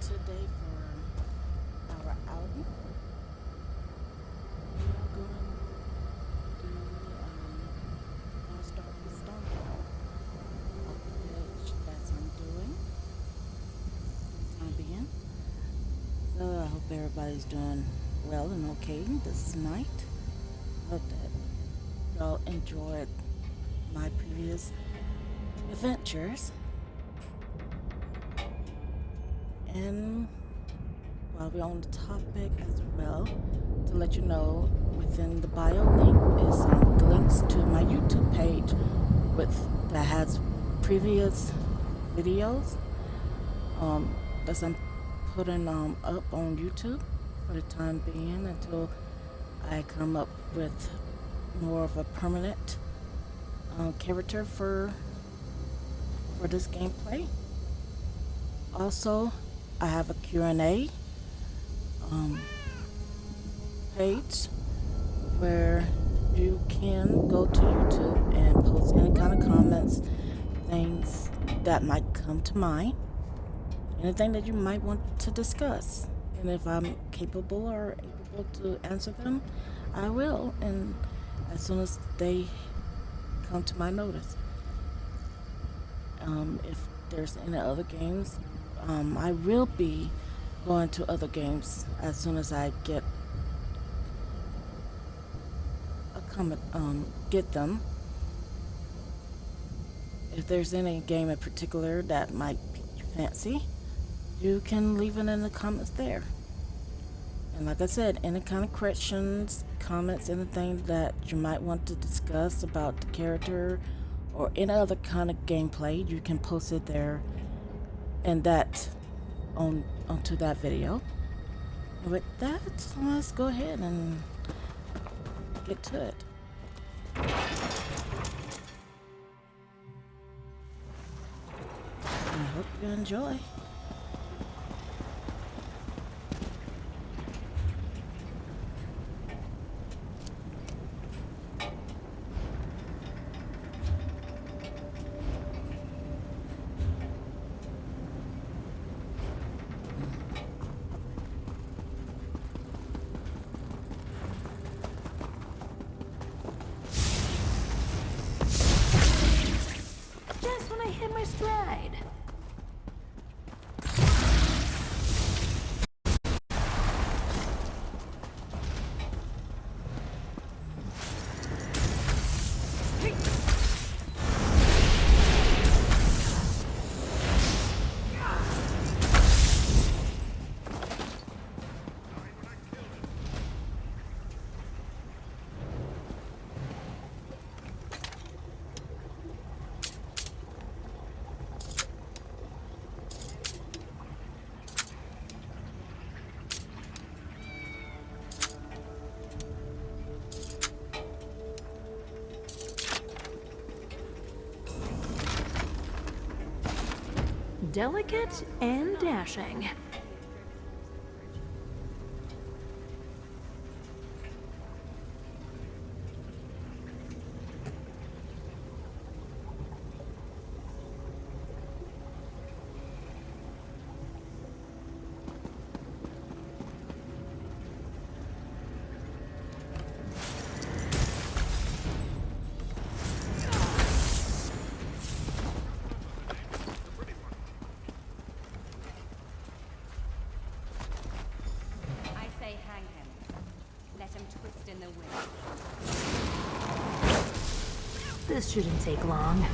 today for our album. We're gonna start with Stonewall, which that's I'm doing for the time being. So I hope everybody's doing well and okay this night. Hope that y'all enjoyed my previous adventures. And while we're on the topic as well, to let you know, within the bio link is the links to my YouTube page with that has previous videos that I'm putting up on YouTube for the time being until I come up with more of a permanent character for this gameplay. Also, I have a Q&A page where you can go to YouTube and post any kind of comments, things that might come to mind, anything that you might want to discuss. And if I'm capable or able to answer them, I will, and as soon as they come to my notice. If there's any other games, I will be going to other games as soon as I get get them. If there's any game in particular that might pique your fancy, you can leave it in the comments there. And like I said, any kind of questions, comments, anything that you might want to discuss about the character or any other kind of gameplay, you can post it there and that onto that video. And with that, let's go ahead and get to it. I hope you enjoy. Just when I hit my stride. Delicate and dashing. This shouldn't take long.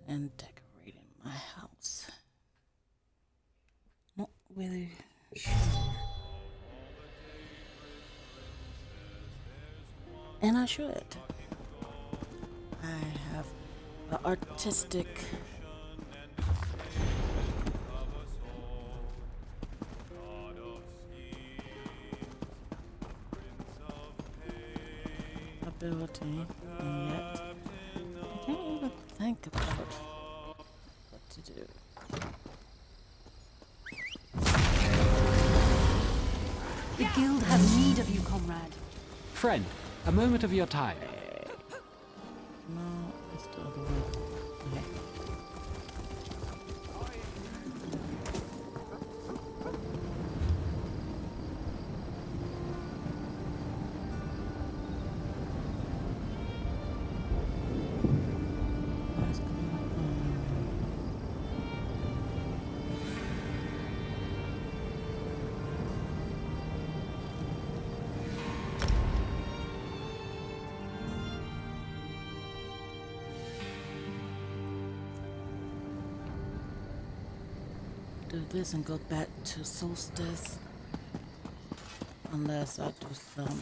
And decorating my house. Not really sure. And I should. I have an artistic ability, and yet I can't even think about what to do. The guild have need of you, comrade. Friend, a moment of your time. No, it's the other one. Okay. What's going on? Do this and go back to Solstice. Unless I do some.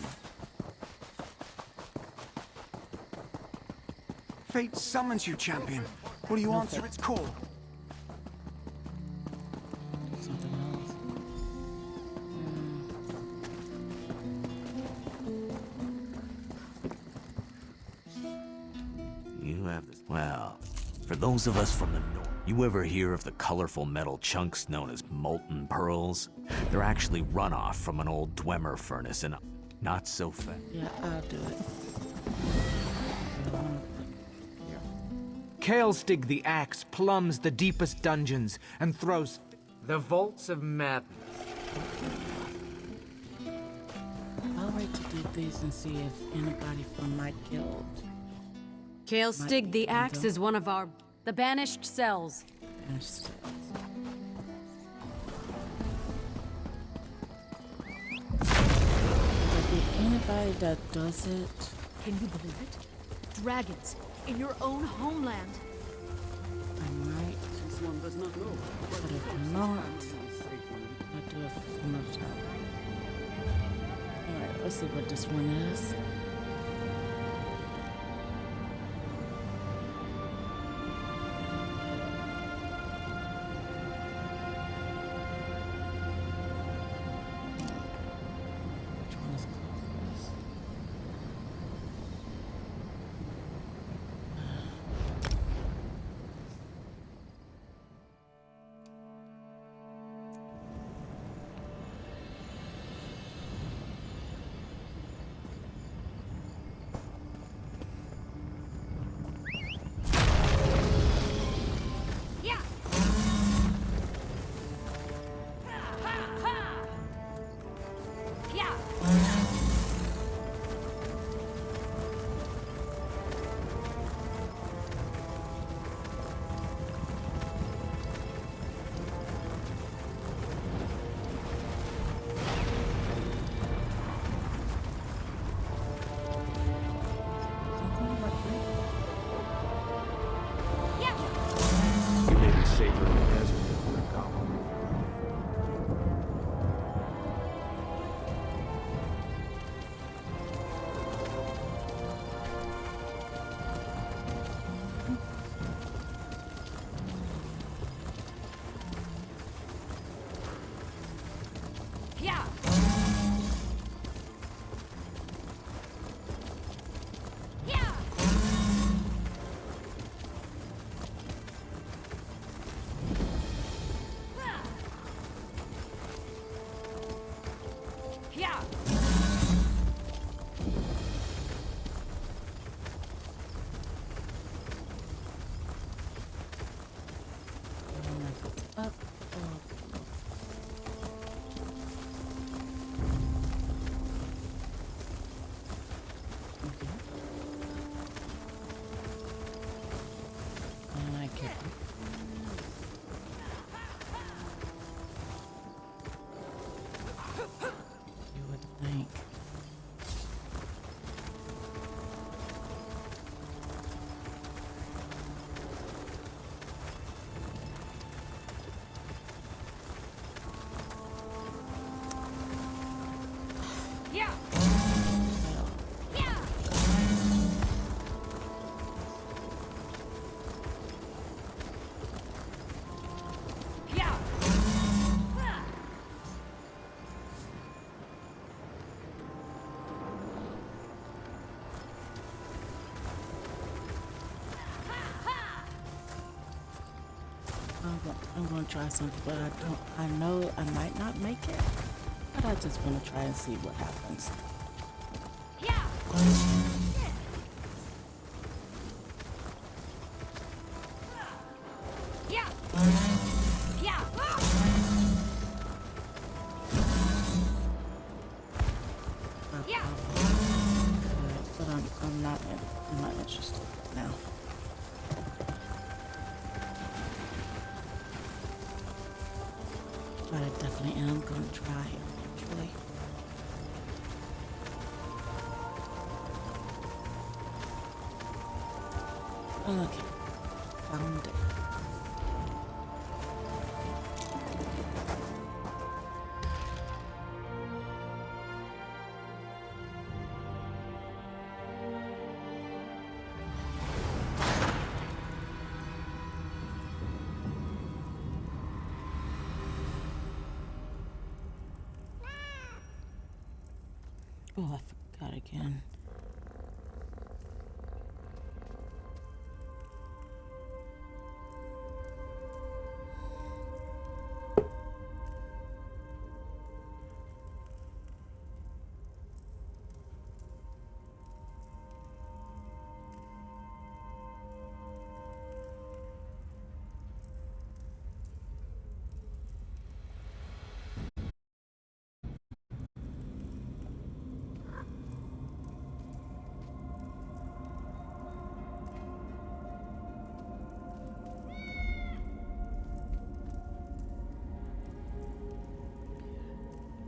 Fate summons you, champion. Will you answer its call? Something else. You have this. Well, for those of us from the north, you ever hear of the colorful metal chunks known as molten pearls? They're actually runoff from an old Dwemer furnace and not so fast. Yeah, I'll do it. Kaelstig the Axe plumbs the deepest dungeons and throws the vaults of madness. I'll wait to do these and see if anybody from my guild. Kaelstig the Axe is one of the banished cells. Interested. Will there be anybody that does it? Can you believe it? Dragons in your own homeland. I might. But if not, I'll do it some other time. Alright, let's see what this one is. Which one is closest? I'm gonna try something, but I know I might not make it, but I just want to try and see what happens. Yeah. Yeah. Yeah. Yeah. But I'm not interested now. But I definitely am gonna try eventually. Okay, found it. Oh, I forgot again.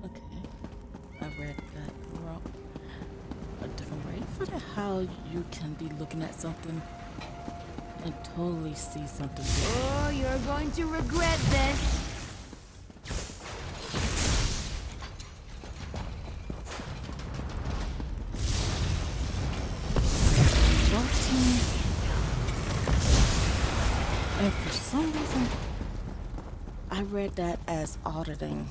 Okay, I read that wrong. A different way. Funny how you can be looking at something and totally see something different. Oh, you're going to regret this. And for some reason, I read that as auditing.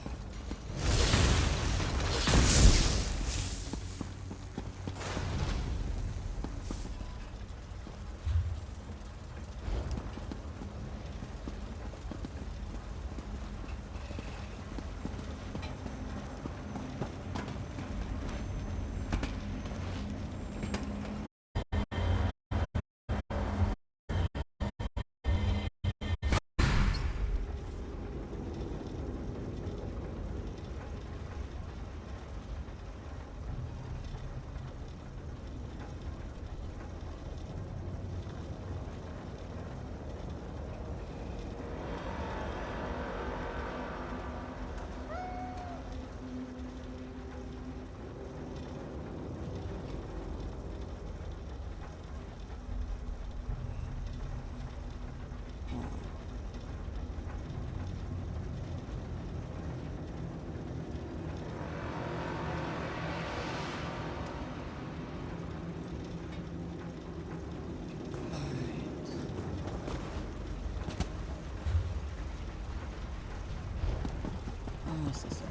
This is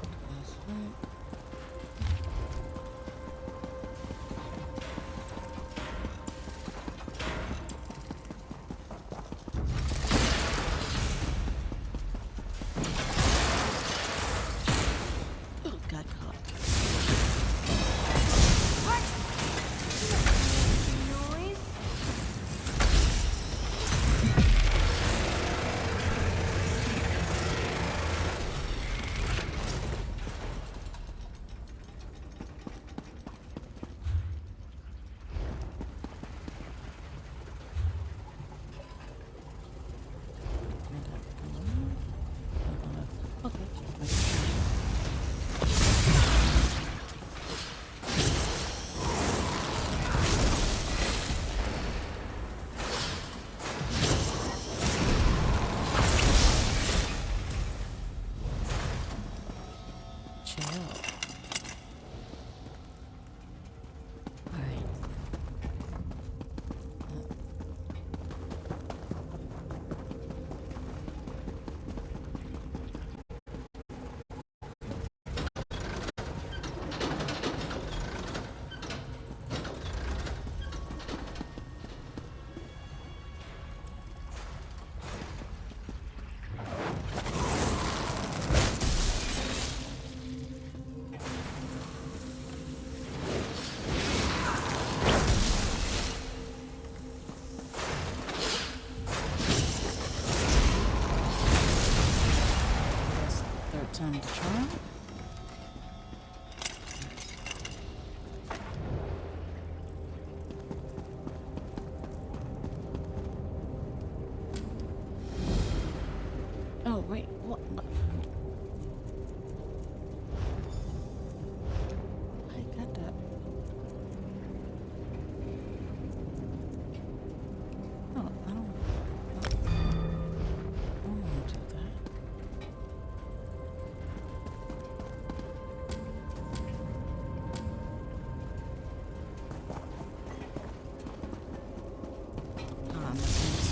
got caught. Noise. Time to try. Oh, wait, what? I got that. Oh, I don't want to do that. Ah, nothing's.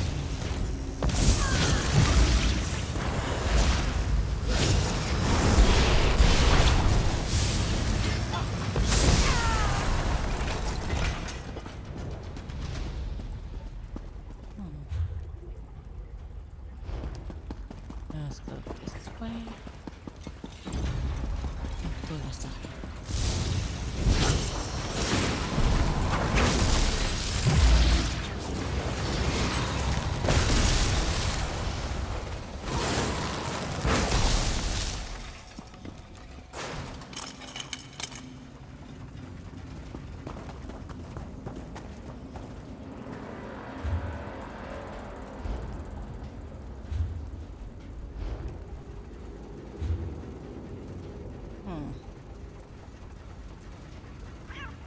Let's go this way. And go this side.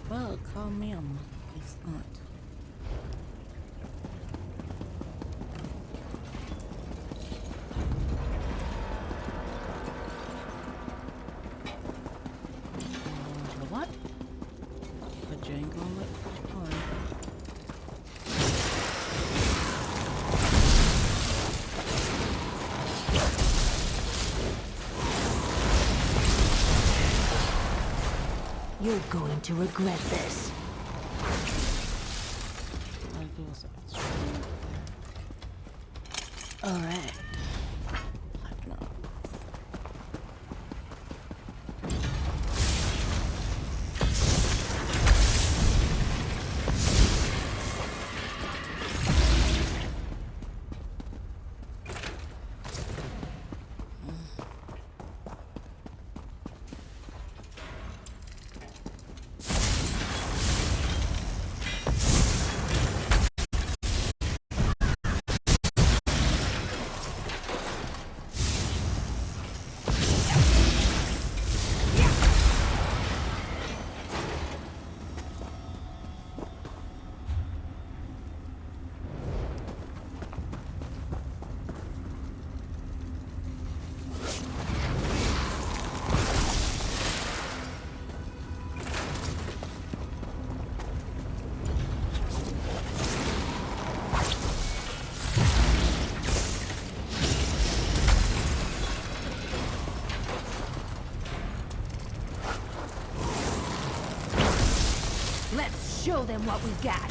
Well, call me a monkey's aunt. What? But you ain't gonna let you on. You're going to regret this. Like it was alright. Like no. Let's show them what we got.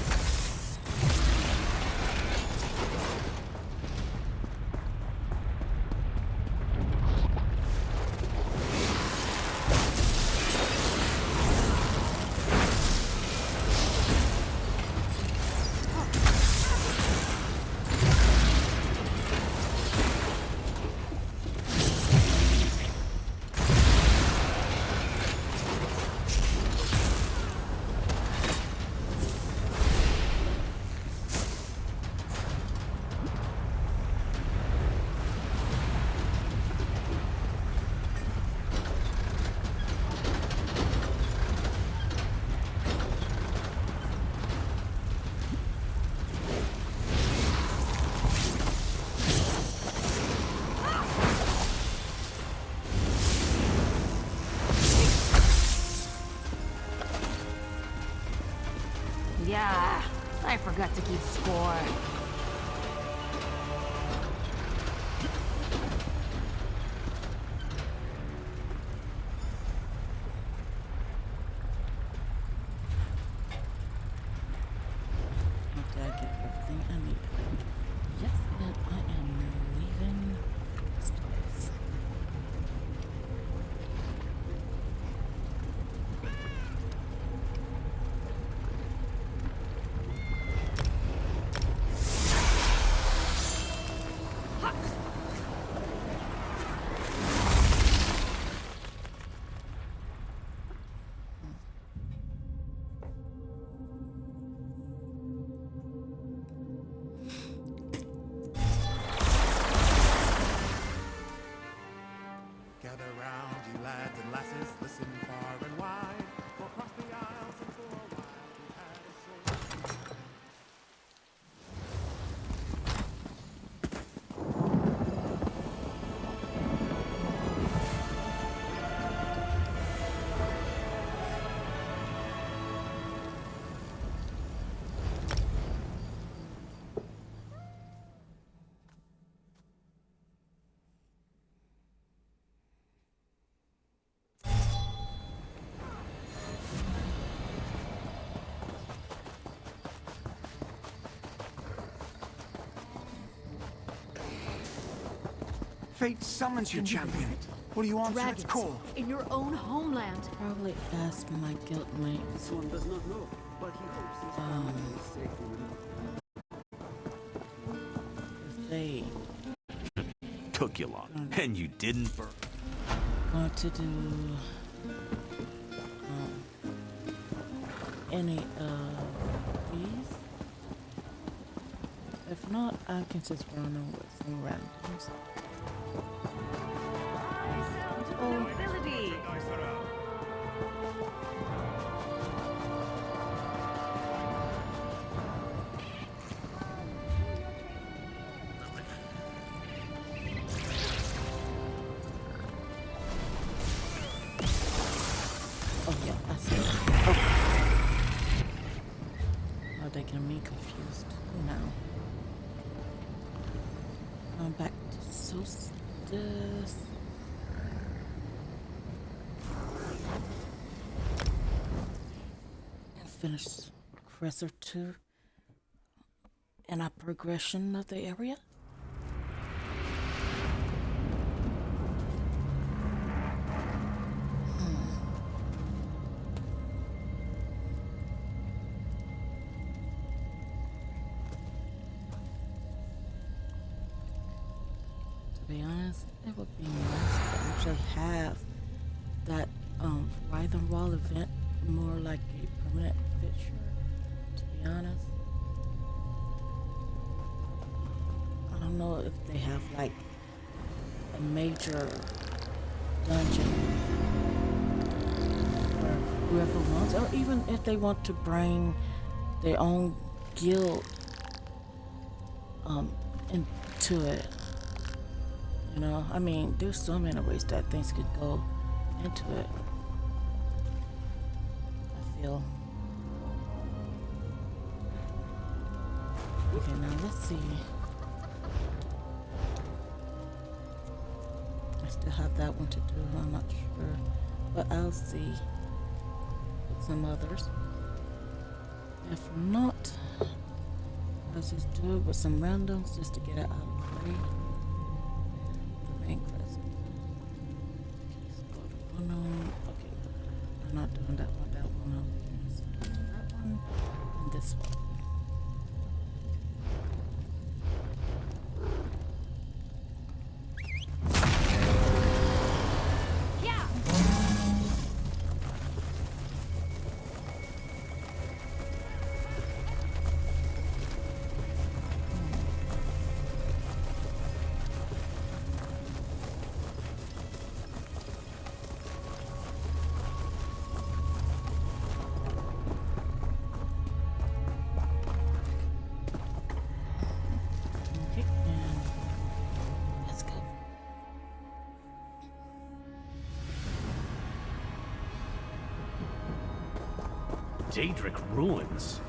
Yeah, I forgot to keep score. Okay, I get everything I need. Yes, and I am leaving this place. you lads and lasses, listen far and wide. For across the aisles and for a while we had a soul. Fate summons you, champion. Will you answer its Dragons call? in your own homeland. Probably ask my guildmates. This one does not know, but he hopes his family is safe in If they Took you long, and you didn't burn. going to do any of these. If not, I can just run them with some randoms. Ability. Oh yeah, I see. Oh. Oh, they getting me confused now. Going back to solstice. And finish Cresser 2 in our progression of the area. To be honest, it would be nice to actually have that Ride and Wall event more like a permanent fixture, to be honest. I don't know if they have like a major dungeon where whoever wants, or even if they want to bring their own guild into it. You know, I mean, there's so many ways that things could go into it. I feel. Okay, now let's see. I still have that one to do, I'm not sure. But I'll see with some others. If not, let's just do it with some randoms just to get it out of the way. The main quest. Let's go to one on. Okay, I'm not doing that one. That one. Let's do that one and this one. Okay, and let's go. Daedric ruins.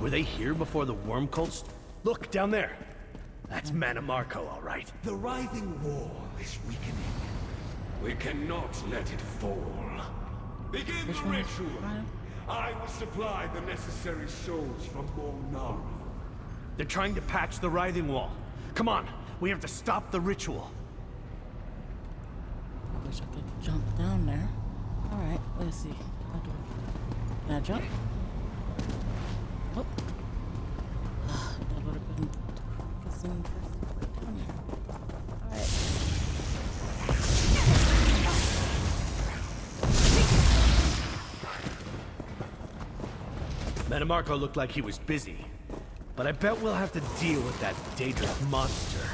Were they here before the worm cults? Look, down there. That's Manamarco, all right. The writhing wall is weakening. We cannot let it fall. Begin Which the one is ritual. Ryan? I will supply the necessary souls from Molnara. They're trying to patch the writhing wall. Come on, we have to stop the ritual. I wish I could jump down there. Alright, let's see. How do I... Can I jump? Oh. That would have been the quickest and fastest way down there. Alright. Manamarco looked like he was busy. But I bet we'll have to deal with that Daedric monster.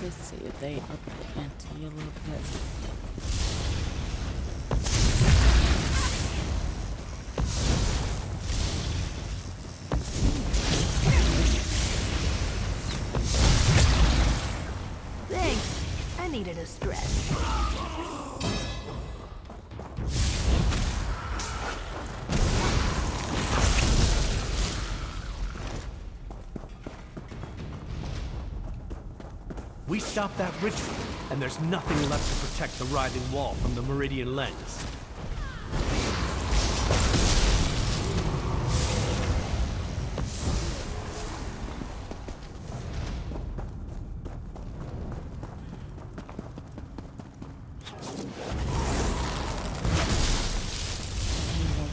Let's see if they up the ante a little bit. Thanks. I needed a stretch. We stopped that ritual, and there's nothing left to protect the writhing wall from the Meridian lens.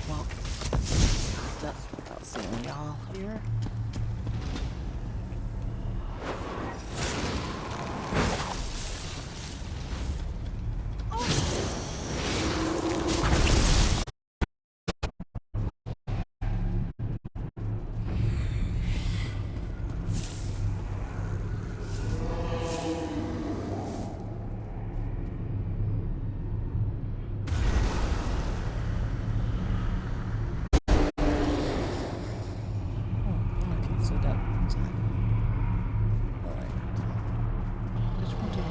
Walk steps without seeing y'all here. Okay, so that's alright. Which one do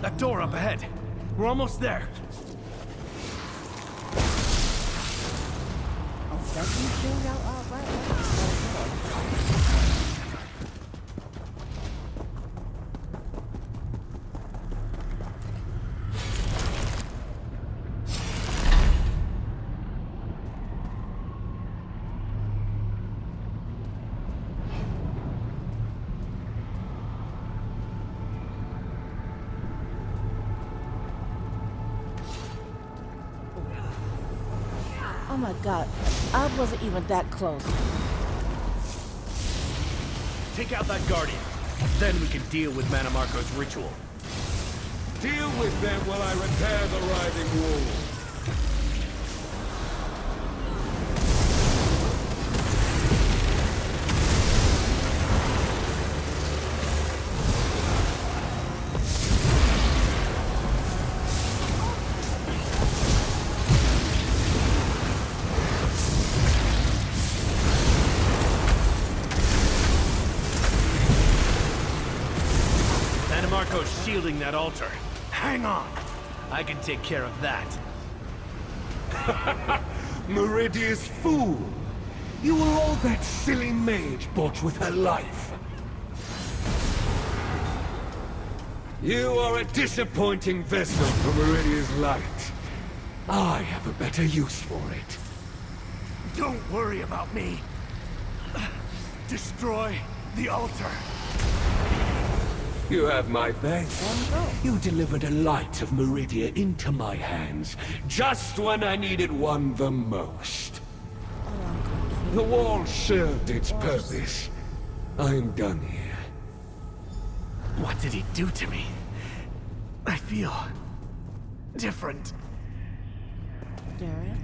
That door up ahead. We're almost there. oh, that's you killed out outright. Oh my god, I wasn't even that close. Take out that Guardian. Then we can deal with Manamarco's ritual. Deal with them while I repair the writhing wall. Manamarco's shielding that altar. Hang on. I can take care of that. Meridia's fool! You were all that silly mage bought with her life. You are a disappointing vessel for Meridia's light. I have a better use for it. Don't worry about me. Destroy the altar. You have my thanks. You delivered a light of Meridia into my hands, just when I needed one the most. The wall served its purpose. I'm done here. What did he do to me? I feel different. Darian?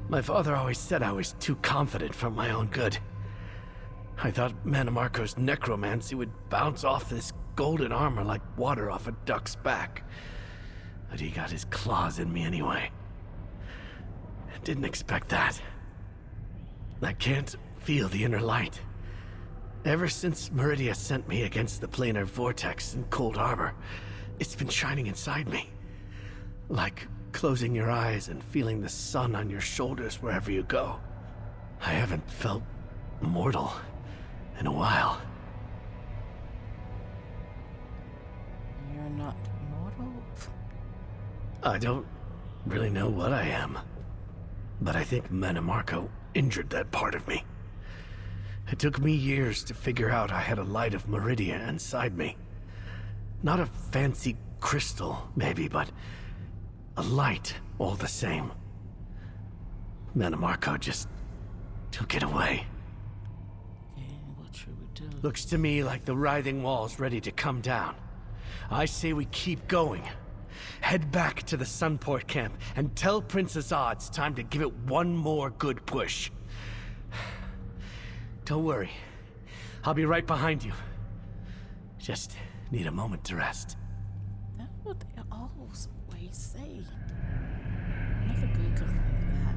My father always said I was too confident for my own good. I thought Manamarco's necromancy would bounce off this golden armor like water off a duck's back. But he got his claws in me anyway. Didn't expect that. I can't feel the inner light. Ever since Meridia sent me against the planar vortex in Cold Harbor, it's been shining inside me. Like closing your eyes and feeling the sun on your shoulders wherever you go. I haven't felt mortal in a while. You're not mortal? I don't really know what I am. But I think Manamarco injured that part of me. It took me years to figure out I had a light of Meridia inside me. Not a fancy crystal, maybe, but a light all the same. Manamarco just took it away. Okay, what should we do? Looks to me like the writhing wall's ready to come down. I say we keep going. Head back to the Sunport camp and tell Prince Azad it's time to give it one more good push. Don't worry. I'll be right behind you. Just need a moment to rest. That's what they always say. Never good comes from that.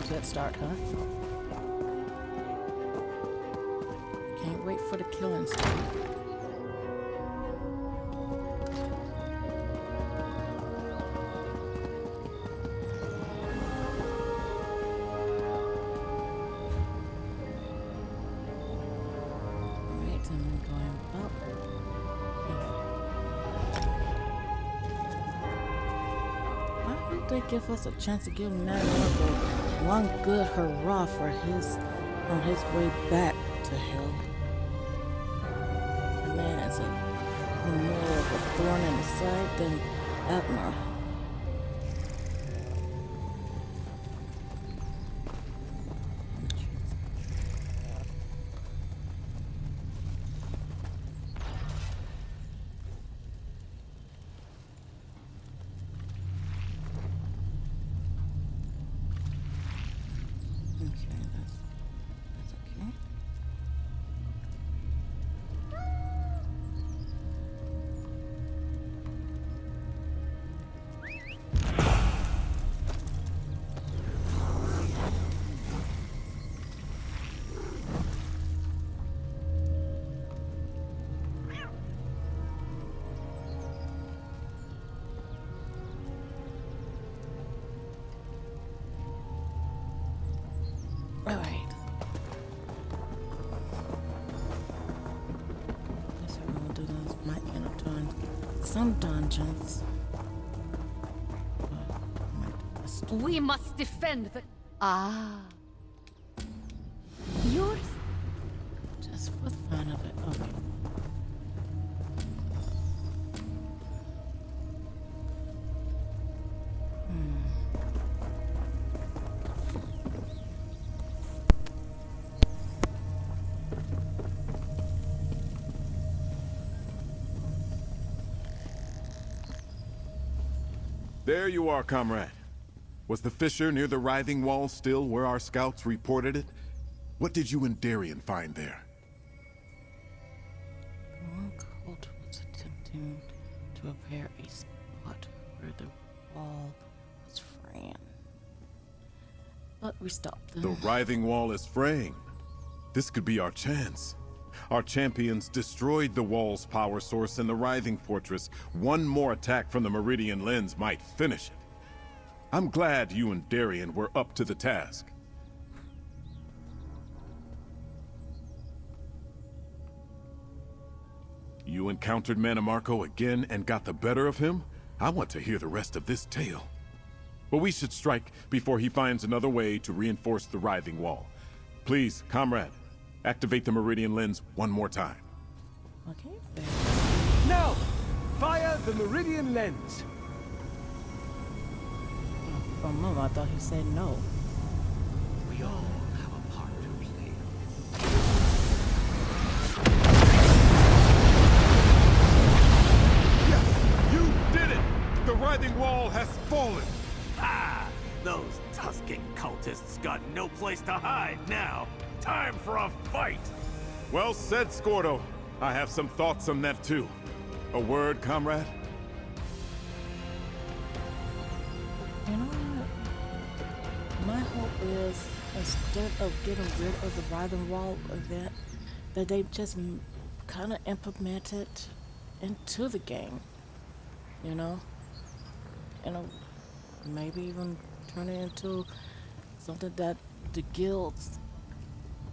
Good start, huh? Can't wait for the killing spree. Alright, then I'm going up here. Why don't they give us a chance to give Manamarco one good hurrah for on his way back to hell? The man is more of a thorn in the side than Atma. Alright. Guess we're gonna do those might end up doing some dungeons. We must defend the... Ah. Yours? Just for the fun of it. Okay. There you are, comrade. Was the fissure near the writhing wall still where our scouts reported it? What did you and Darien find there? One cult was attempting to repair a spot where the wall was fraying. But we stopped them. The writhing wall is fraying. This could be our chance. Our champions destroyed the wall's power source in the writhing fortress. One more attack from the Meridian lens might finish it. I'm glad you and Darien were up to the task. You encountered Mannimarco again and got the better of him? I want to hear the rest of this tale. But we should strike before he finds another way to reinforce the writhing wall. Please, comrade, activate the Meridian lens one more time. Okay. Now, fire the Meridian lens. For a moment, I thought he said no. We all have a part to play. Yes, you did it! The writhing wall has fallen! Ah! Those Tusken cultists got no place to hide now. Time for a fight! Well said, Scordo. I have some thoughts on that too. A word, comrade? You know what? My hope is, instead of getting rid of the Writhing Wall event, that they just kind of implement it into the game. You know? Maybe even turn it into something that the guilds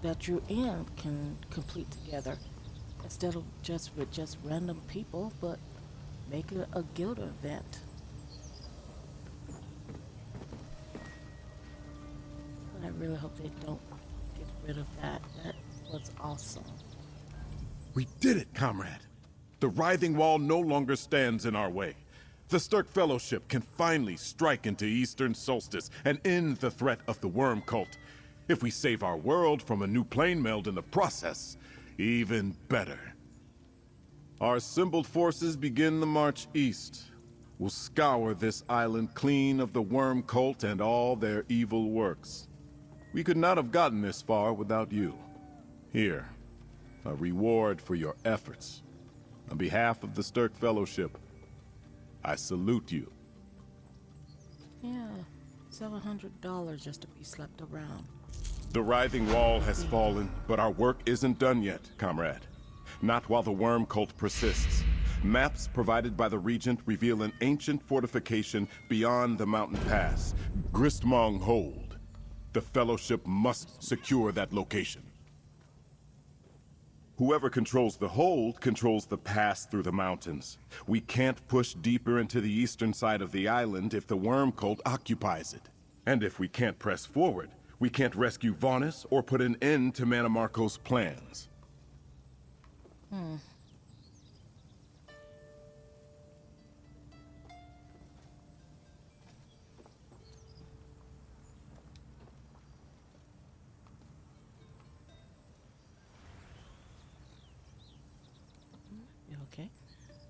that you're in can complete together. Instead of just random people, but make it a guild event. I really hope they don't get rid of that. That was awesome. We did it, comrade. The writhing wall no longer stands in our way. The Stirk Fellowship can finally strike into Eastern Solstice and end the threat of the worm cult. If we save our world from a new plane meld in the process, even better. Our assembled forces begin the march east. We'll scour this island clean of the worm cult and all their evil works. We could not have gotten this far without you. Here, a reward for your efforts. On behalf of the Stirk Fellowship, I salute you. Yeah, $700 just to be slept around. The writhing wall has fallen, but our work isn't done yet, comrade. Not while the worm cult persists. Maps provided by the Regent reveal an ancient fortification beyond the mountain pass, Gristmong Hold. The Fellowship must secure that location. Whoever controls the hold controls the pass through the mountains. We can't push deeper into the eastern side of the island if the worm cult occupies it. And if we can't press forward, we can't rescue Vaunus or put an end to Mannimarco's plans. You okay?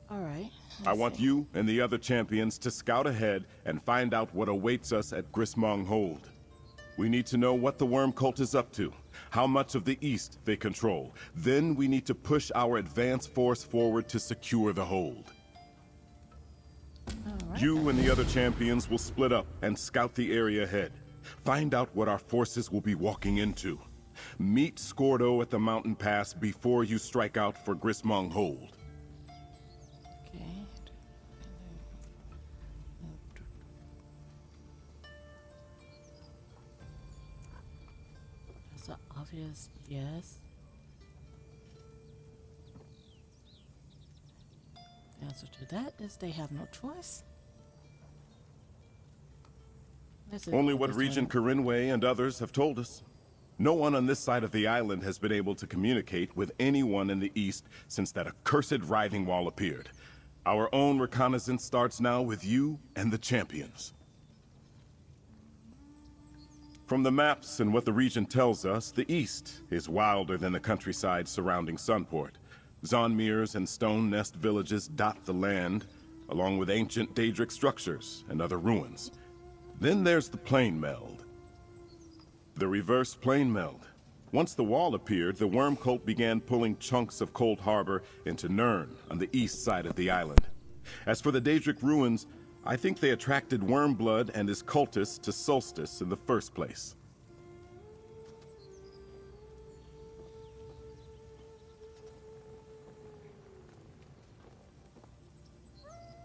All right. I want you and the other champions to scout ahead and find out what awaits us at Gristmong Hold. We need to know what the worm cult is up to, how much of the east they control. Then we need to push our advance force forward to secure the hold. All right. You and the other champions will split up and scout the area ahead. Find out what our forces will be walking into. Meet Scordo at the mountain pass before you strike out for Gristmong Hold. Okay. That's an obvious yes. The answer to that is they have no choice. Only what Regent Corinway and others have told us. No one on this side of the island has been able to communicate with anyone in the east since that accursed writhing wall appeared. Our own reconnaissance starts now with you and the champions. From the maps and what the region tells us, the east is wilder than the countryside surrounding Sunport. Zonmirs and Stone Nest villages dot the land. along with ancient Daedric structures and other ruins. Then there's the plane meld. The reverse plane meld. Once the wall appeared, the worm cult began pulling chunks of Cold Harbor into Nirn on the east side of the island. As for the Daedric ruins, I think they attracted Wormblood and his cultists to Solstice in the first place.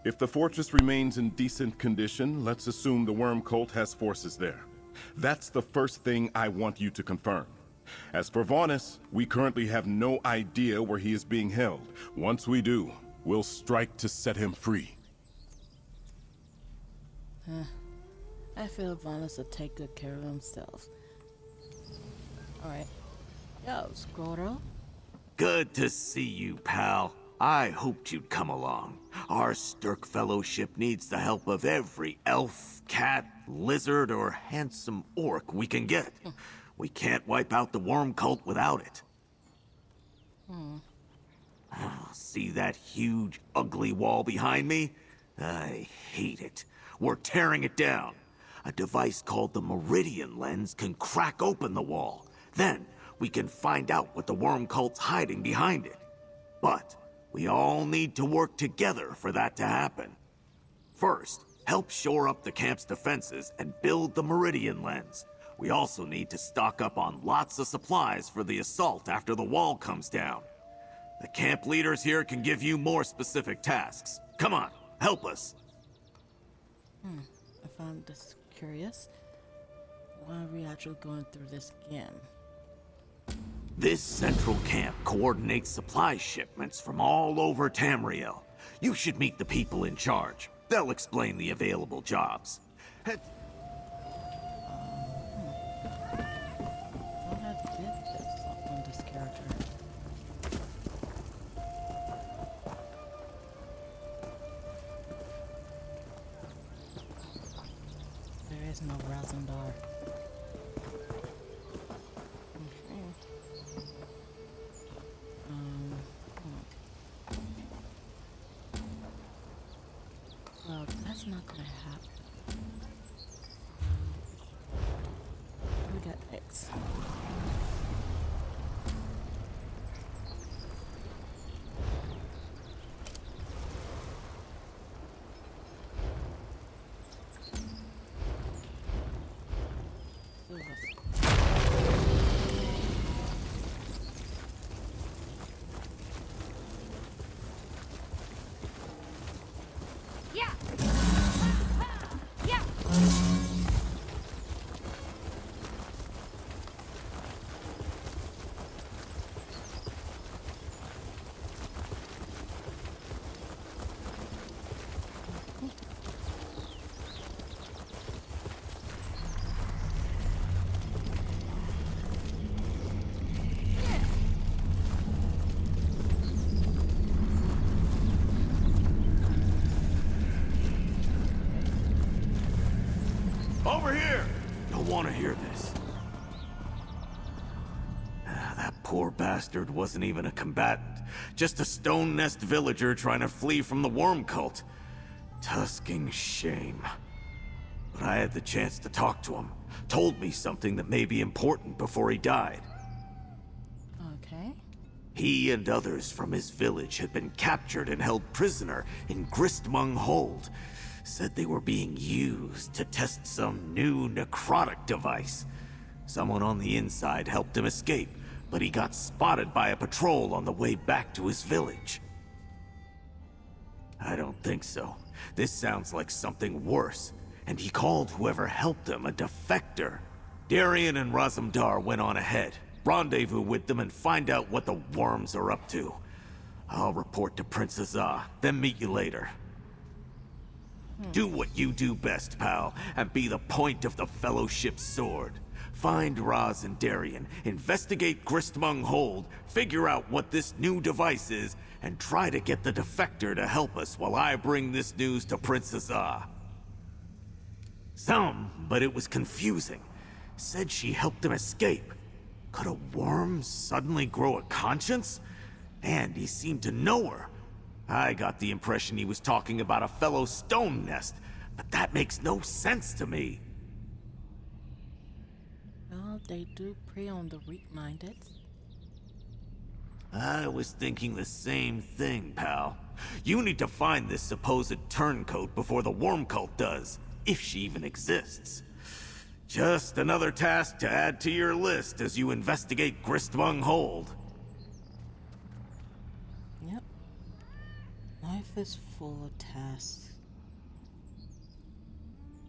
If the fortress remains in decent condition, let's assume the worm cult has forces there. That's the first thing I want you to confirm. As for Vaunus, we currently have no idea where he is being held. Once we do, we'll strike to set him free. I feel Vaunus will take good care of himself. Alright. Yo, Squirtle. Good to see you, pal. I hoped you'd come along. Our Stirk Fellowship needs the help of every elf, cat, lizard, or handsome orc we can get. We can't wipe out the worm cult without it. See that huge, ugly wall behind me? I hate it. We're tearing it down. A device called the Meridian Lens can crack open the wall. Then, we can find out what the worm cult's hiding behind it. But we all need to work together for that to happen. First, help shore up the camp's defenses and build the Meridian Lens. We also need to stock up on lots of supplies for the assault after the wall comes down. The camp leaders here can give you more specific tasks. Come on, help us. I found this curious. Why are we actually going through this again? This central camp coordinates supply shipments from all over Tamriel. You should meet the people in charge. They'll explain the available jobs. Thought I did this on this character. There is no Razendar. Well, that's not gonna happen. We got X. Over here! Don't want to hear this. That poor bastard wasn't even a combatant. Just a stone nest villager trying to flee from the worm cult. Tusking shame. But I had the chance to talk to him. Told me something that may be important before he died. Okay. He and others from his village had been captured and held prisoner in Gristmung Hold. Said they were being used to test some new necrotic device. Someone on the inside helped him escape, but he got spotted by a patrol on the way back to his village. I don't think so. This sounds like something worse, and he called whoever helped him a defector. Darian and Razumdar went on ahead. Rendezvous with them and find out what the worms are up to. I'll report to Princess Ah, then meet you later. Do what you do best, pal, and be the point of the Fellowship's sword. Find Raz and Darian, investigate Gristmung Hold, figure out what this new device is, and try to get the defector to help us while I bring this news to Princess Ah. But it was confusing. Said she helped him escape. Could a worm suddenly grow a conscience? And he seemed to know her. I got the impression he was talking about a fellow stone nest, but that makes no sense to me. Well, they do prey on the weak-minded. I was thinking the same thing, pal. You need to find this supposed turncoat before the worm cult does, if she even exists. Just another task to add to your list as you investigate Gristmung Hold. Yep. Life is full of tasks.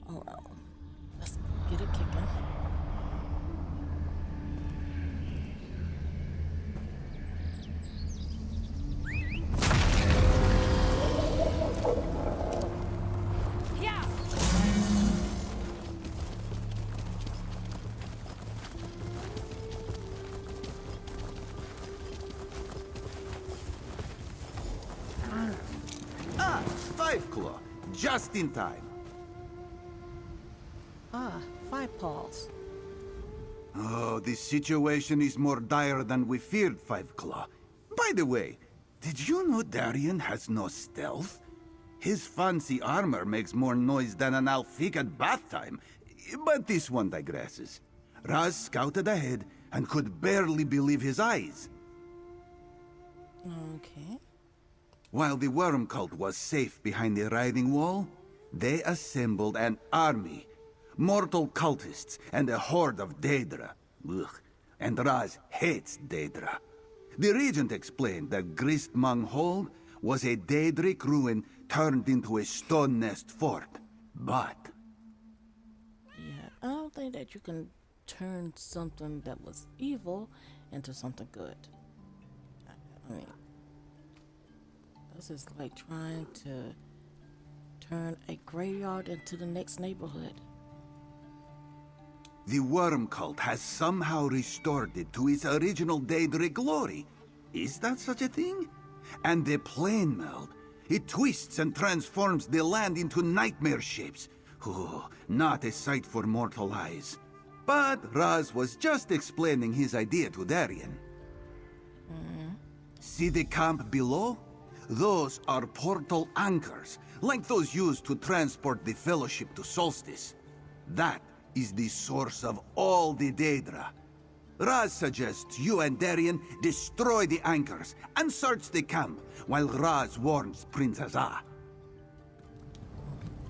Oh well. Let's get it kicking. Five Claw, just in time. Ah, 5 paws. Oh, this situation is more dire than we feared, Five Claw. By the way, did you know Darien has no stealth? His fancy armor makes more noise than an Alfiq at bath time. But this one digresses. Raz scouted ahead and could barely believe his eyes. Okay. While the worm cult was safe behind the writhing wall, they assembled an army. Mortal cultists and a horde of Daedra. Ugh. And Raz hates Daedra. The regent explained that Gristmung Hold was a Daedric ruin turned into a stone nest fort. But... Yeah, I don't think that you can turn something that was evil into something good. I mean... This is like trying to turn a graveyard into the next neighborhood. The worm cult has somehow restored it to its original Daedric glory. Is that such a thing? And the plane meld. It twists and transforms the land into nightmare shapes. Oh, not a sight for mortal eyes. But Raz was just explaining his idea to Darien. See the camp below? Those are portal anchors, like those used to transport the Fellowship to Solstice. That is the source of all the Daedra. Raz suggests you and Darien destroy the anchors and search the camp, while Raz warns Princess A.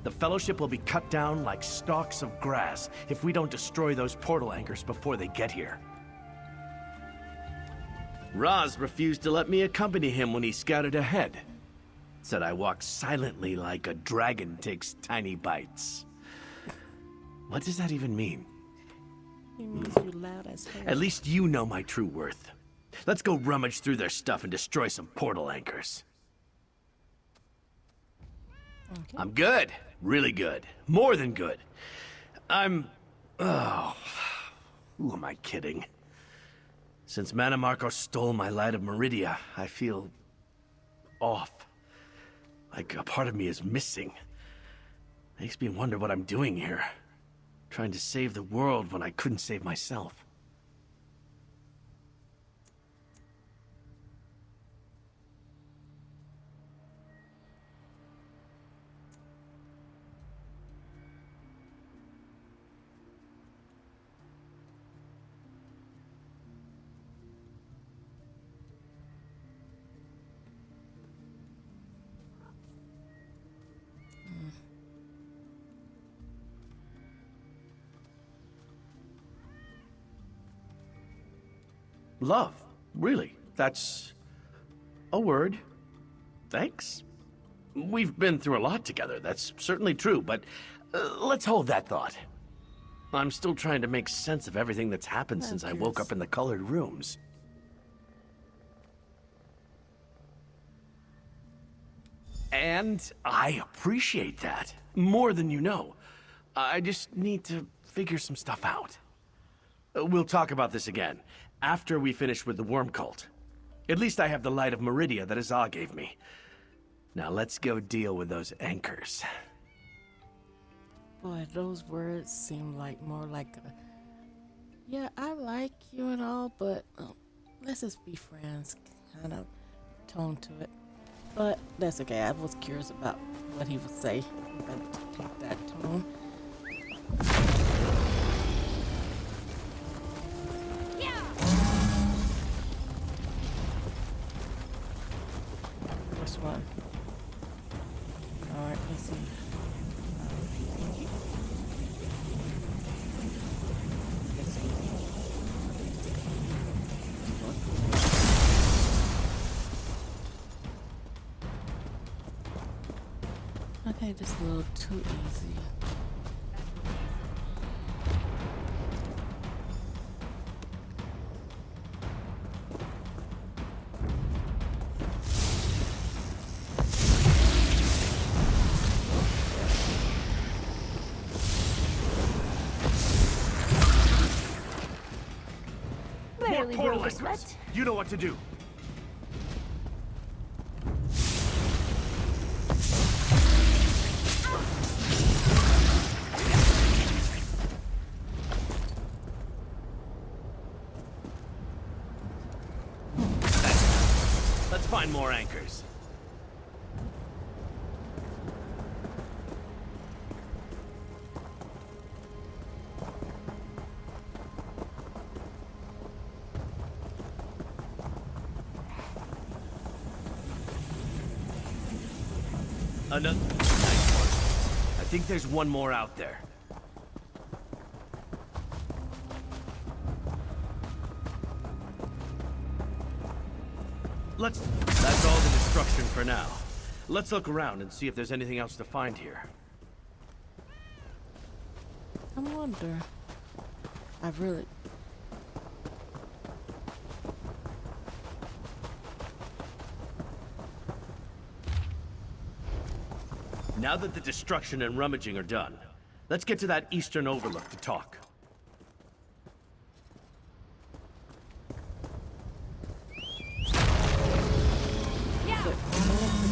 The Fellowship will be cut down like stalks of grass if we don't destroy those portal anchors before they get here. Raz refused to let me accompany him when he scouted ahead. Said I walk silently like a dragon takes tiny bites. What does that even mean? He means you loud as hell. At least you know my true worth. Let's go rummage through their stuff and destroy some portal anchors. Okay. I'm good. Really good. More than good. Oh. Who am I kidding? Since Manamarco stole my Light of Meridia, I feel... off. Like a part of me is missing. Makes me wonder what I'm doing here. Trying to save the world when I couldn't save myself. Love? Really? That's a word. Thanks? We've been through a lot together, that's certainly true, but let's hold that thought. I'm still trying to make sense of everything that's happened since I woke up in the colored rooms. And I appreciate that, more than you know. I just need to figure some stuff out. We'll talk about this again, after we finish with the worm cult. At least I have the Light of Meridia that Azah gave me. Now let's go deal with those anchors. Boy, those words seem like more like a... Yeah, I like you and all, but let's just be friends kind of tone to it. But that's okay. I was curious about what he would say. I'm gonna take that tone. First one. Alright, let's see. Okay, just a little too easy. More portal anchors. You know what to do. Let's find more anchors. Another nice one. I think there's one more out there. That's all the destruction for now. Let's look around and see if there's anything else to find here. I wonder. I really... Now that the destruction and rummaging are done, let's get to that eastern overlook to talk.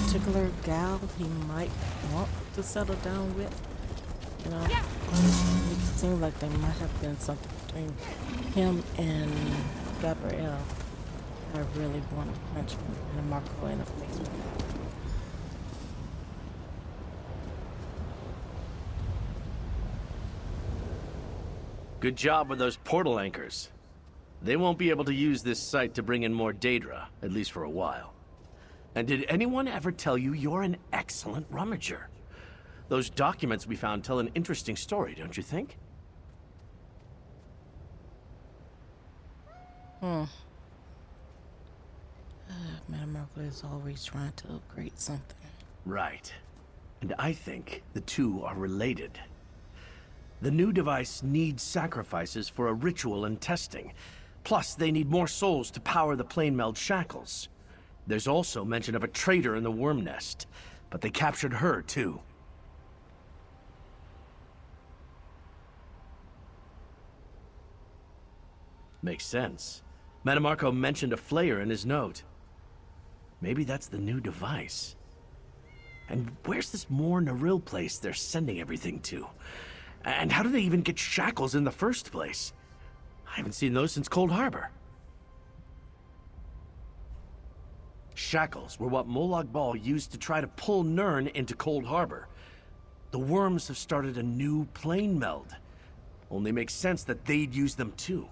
Particular gal he might want to settle down with, you know. It seems like there might have been something between him and Gabrielle. I really want to punch Marco in the face with that. Good job with those portal anchors. They won't be able to use this site to bring in more Daedra, at least for a while. And did anyone ever tell you you're an excellent rummager? Those documents we found tell an interesting story, don't you think? Madam Marco is always trying to upgrade something. Right. And I think the two are related. The new device needs sacrifices for a ritual and testing. Plus, they need more souls to power the plane meld shackles. There's also mention of a traitor in the worm nest, but they captured her, too. Makes sense. Manamarco mentioned a flayer in his note. Maybe that's the new device. And where's this Mor Naril place they're sending everything to? And how do they even get shackles in the first place? I haven't seen those since Cold Harbor. Shackles were what Molag Bal used to try to pull Nirn into Cold Harbor. The worms have started a new plane meld. Only makes sense that they'd use them too.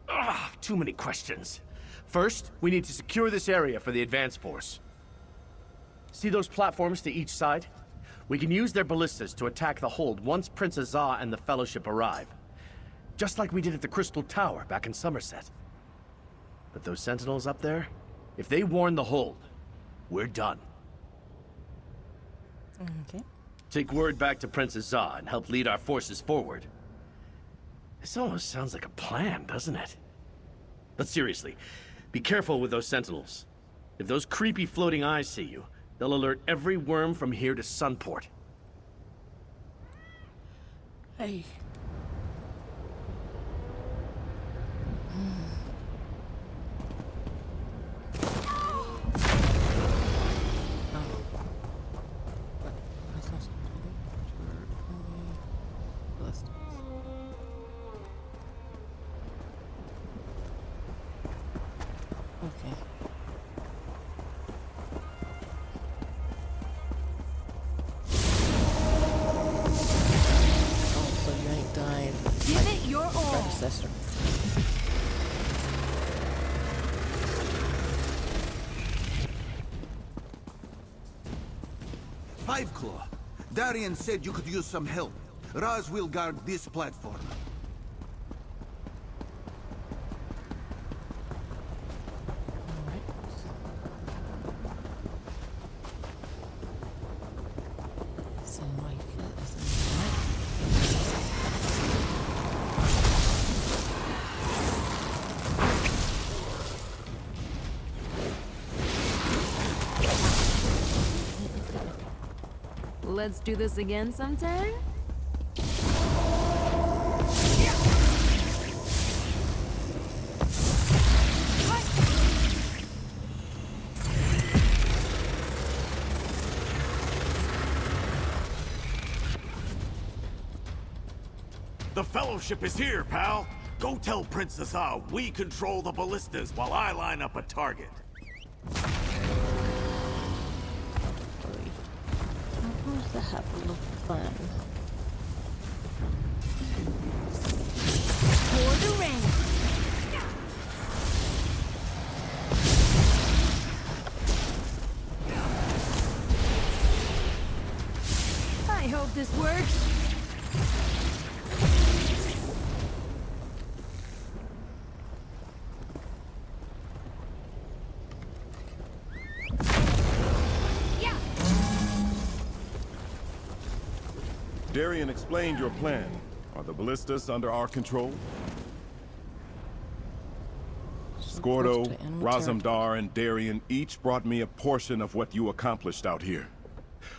Ugh, too many questions. First, we need to secure this area for the advance force. See those platforms to each side? We can use their ballistas to attack the hold once Prince Azah and the Fellowship arrive. Just like we did at the Crystal Tower back in Somerset. But those sentinels up there, if they warn the hold, we're done. Okay. Take word back to Prince Azah and help lead our forces forward. This almost sounds like a plan, doesn't it? But seriously, be careful with those sentinels. If those creepy floating eyes see you, they'll alert every worm from here to Sunport. Hey. Okay. Five Claw. Darian said you could use some help. Raz will guard this platform. Let's do this again sometime? The Fellowship is here, pal! Go tell Princess Ah we control the ballistas while I line up a target. To have a little fun. For the rain. I hope this works. Darian explained your plan. Are the ballistas under our control? Scordo, Razumdar, and Darian each brought me a portion of what you accomplished out here.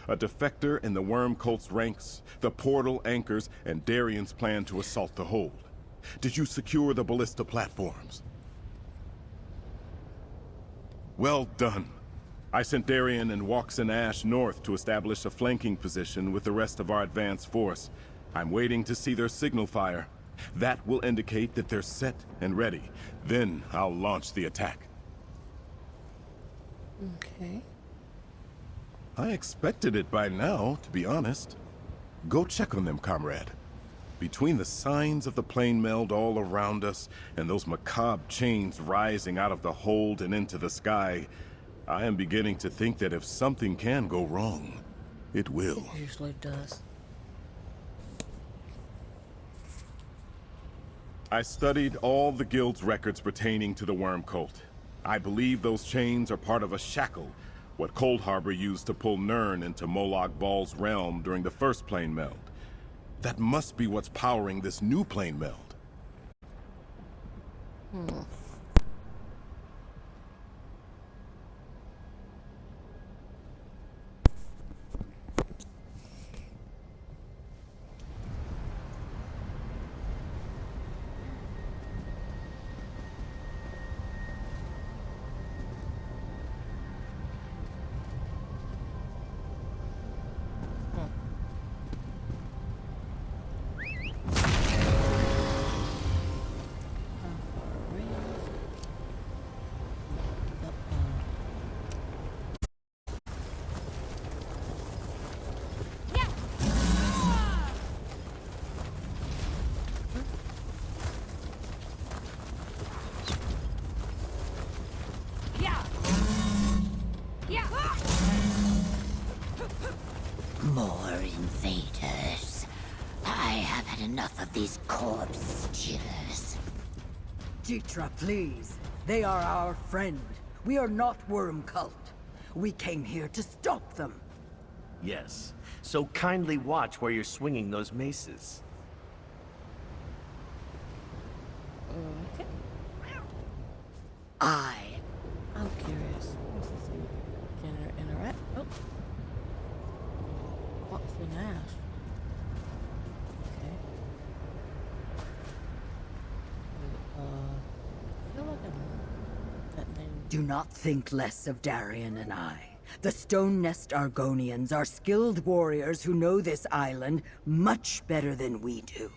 A defector in the Worm Cult's ranks, the portal anchors, and Darian's plan to assault the hold. Did you secure the ballista platforms? Well done. I sent Darian and Waxen Ash north to establish a flanking position with the rest of our advanced force. I'm waiting to see their signal fire. That will indicate that they're set and ready. Then I'll launch the attack. Okay. I expected it by now, to be honest. Go check on them, comrade. Between the signs of the plane meld all around us and those macabre chains rising out of the hold and into the sky, I am beginning to think that if something can go wrong, it will. It usually does. I studied all the guild's records pertaining to the Worm Cult. I believe those chains are part of a shackle, what Cold Harbor used to pull Nirn into Molag Bal's realm during the first plane meld. That must be what's powering this new plane meld. More invaders. I have had enough of these corpse stealers. Jitra, please. They are our friend. We are not Worm Cult. We came here to stop them. Yes. So kindly watch where you're swinging those maces. Okay. I'm curious. Can I interact? Oh. What's the Nash? Okay. I feel like that thing. Do not think less of Darian and I. The Stone Nest Argonians are skilled warriors who know this island much better than we do.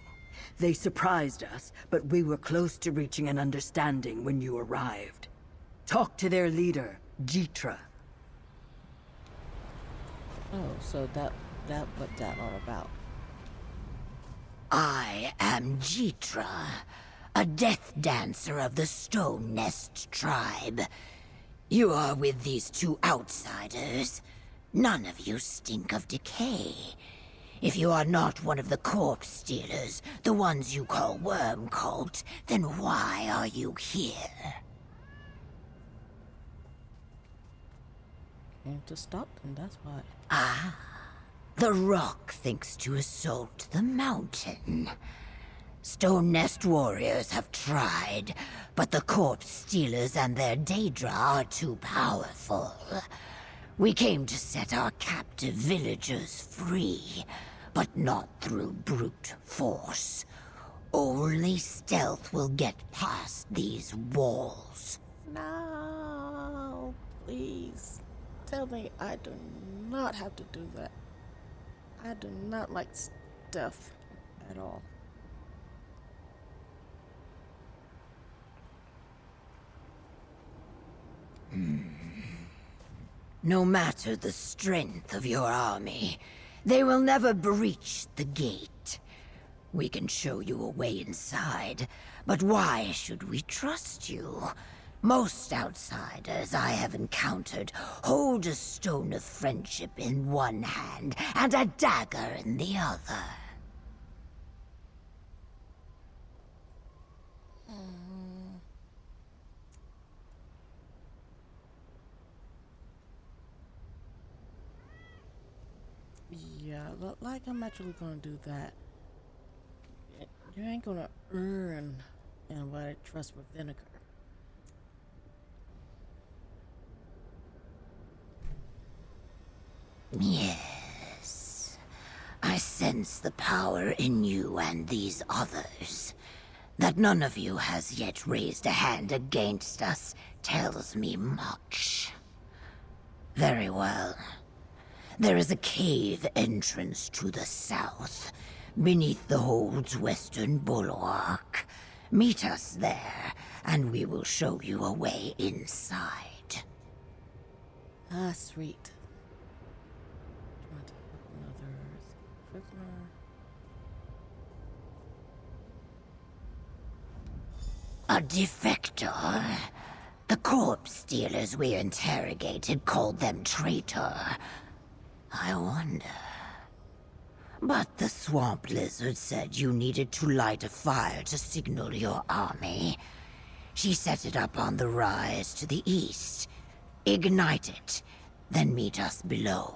They surprised us, but we were close to reaching an understanding when you arrived. Talk to their leader, Jitra. Oh, so what's that all about? I am Jitra, a death dancer of the Stone Nest tribe. You are with these two outsiders. None of you stink of decay. If you are not one of the corpse stealers, the ones you call Worm Cult, then why are you here? Came to stop them, that's why. Ah, the rock thinks to assault the mountain. Stone Nest warriors have tried, but the corpse stealers and their Daedra are too powerful. We came to set our captive villagers free, but not through brute force. Only stealth will get past these walls. No, please. Tell me I do not have to do that. I do not like stuff at all. No matter the strength of your army, they will never breach the gate. We can show you a way inside, but why should we trust you? Most outsiders I have encountered hold a stone of friendship in one hand and a dagger in the other. Yeah, look like I'm actually gonna do that. You ain't gonna earn invited trust with vinegar. Yes. I sense the power in you and these others. That none of you has yet raised a hand against us tells me much. Very well. There is a cave entrance to the south, beneath the hold's western bulwark. Meet us there, and we will show you a way inside. Ah, sweet. Another prisoner. A defector? The corpse stealers we interrogated called them traitor. I wonder. But the swamp lizard said you needed to light a fire to signal your army. She set it up on the rise to the east. Ignite it, then meet us below.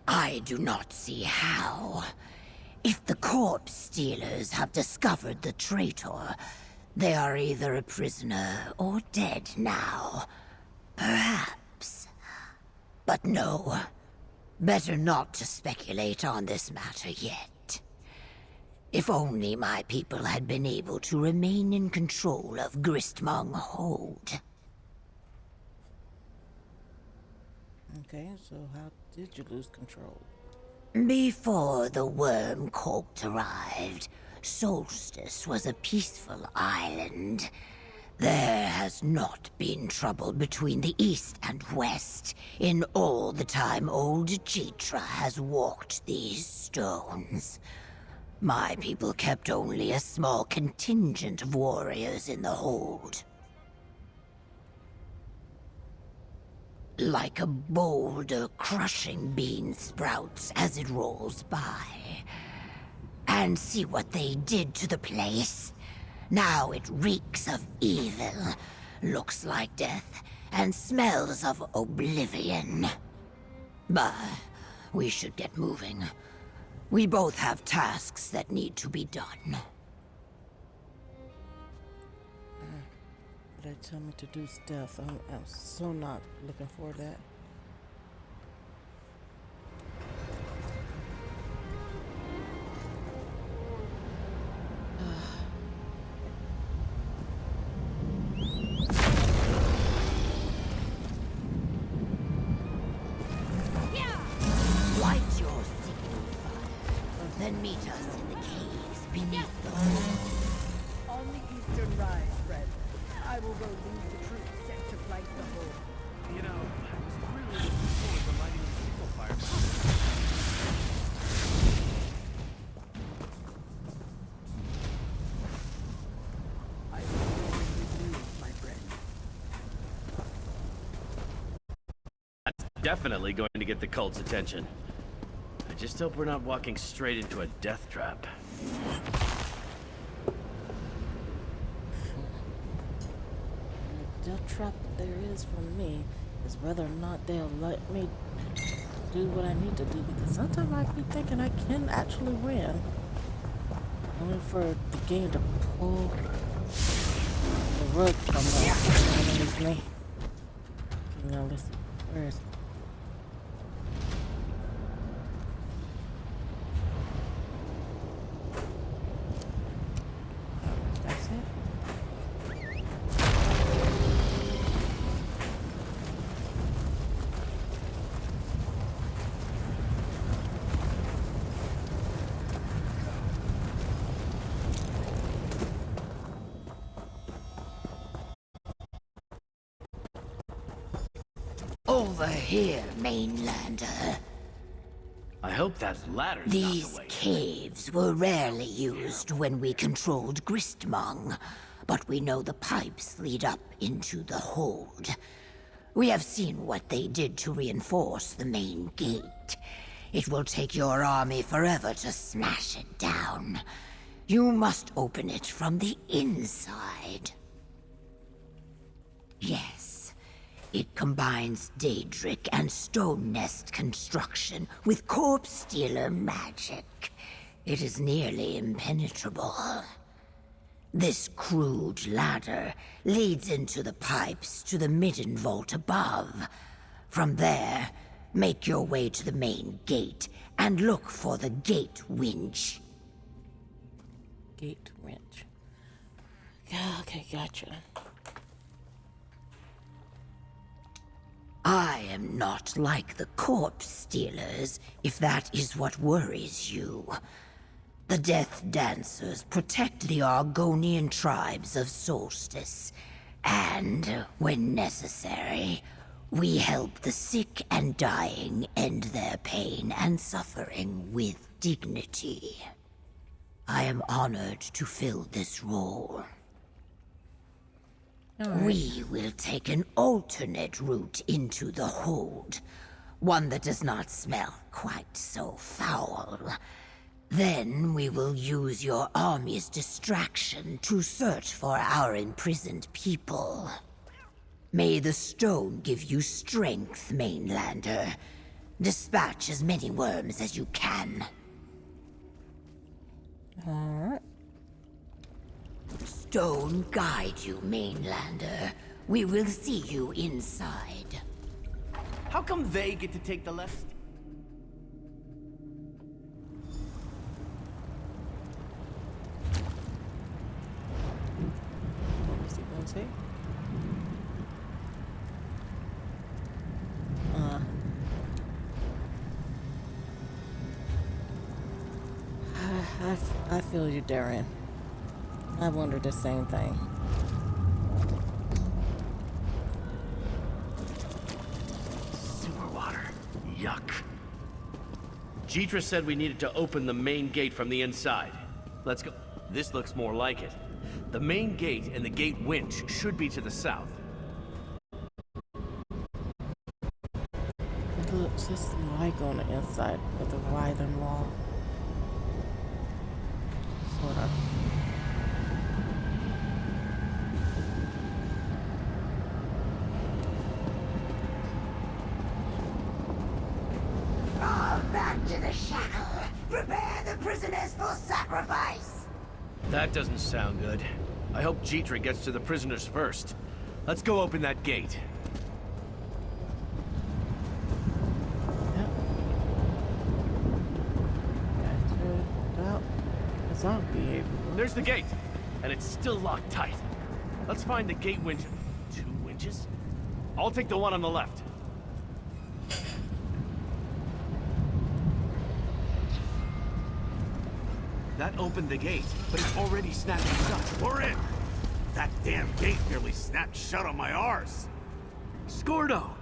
I do not see how. If the corpse stealers have discovered the traitor, they are either a prisoner or dead now. Perhaps. But no. Better not to speculate on this matter yet. If only my people had been able to remain in control of Gristmung Hold. Okay, so how did you lose control? Before the worm cult arrived, Solstice was a peaceful island. There has not been trouble between the east and west in all the time old Jitra has walked these stones. My people kept only a small contingent of warriors in the hold. Like a boulder crushing bean sprouts as it rolls by. And see what they did to the place? Now it reeks of evil, looks like death, and smells of oblivion. But we should get moving. We both have tasks that need to be done. They tell me to do stuff. I'm so not looking for that. Light your signal fire, then meet us in the caves beneath the hole. On the eastern rise, friend. I will go lead the troops sent to flank the hole. You know, I was really looking forward to lighting the signal fire. Definitely going to get the cult's attention. I just hope we're not walking straight into a death trap. The death trap there is for me is whether or not they'll let me do what I need to do, because sometimes I be thinking I can actually win. Only for the game to pull the rug from underneath me. Okay, now listen, where is that's it? Over here, mainlander. I hope that ladder's These not the way. caves were rarely used when we controlled Gristmong, but we know the pipes lead up into the hold. We have seen what they did to reinforce the main gate. It will take your army forever to smash it down. You must open it from the inside. Yes, it combines Daedric and Stone Nest construction with Corpse Stealer magic. It is nearly impenetrable. This crude ladder leads into the pipes to the midden vault above. From there, make your way to the main gate and look for the gate winch. Gate winch. Yeah, okay, gotcha. I am not like the Corpse Stealers, if that is what worries you. The Death Dancers protect the Argonian tribes of Solstice, and, when necessary, we help the sick and dying end their pain and suffering with dignity. I am honored to fill this role. We will take an alternate route into the hold, one that does not smell quite so foul. Then we will use your army's distraction to search for our imprisoned people. May the stone give you strength, mainlander. Dispatch as many worms as you can. Alright. Stone guide you, mainlander. We will see you inside. How come they get to take the left? What's he gonna say? I feel you, Darian. I wondered the same thing. Sewer water. Yuck. Jeetra said we needed to open the main gate from the inside. Let's go. This looks more like it. The main gate and the gate winch should be to the south. It looks just like on the inside of the writhing wall. Sort of. All back to the shackle. Prepare the prisoners for sacrifice. That doesn't sound good. I hope Jeetra gets to the prisoners first. Let's go open that gate. I'll be able. There's the gate, and it's still locked tight. Let's find the gate winch. 2 winches? I'll take the one on the left. That opened the gate, but it's already snapping shut. We're in! That damn gate nearly snapped shut on my arse. Scordo!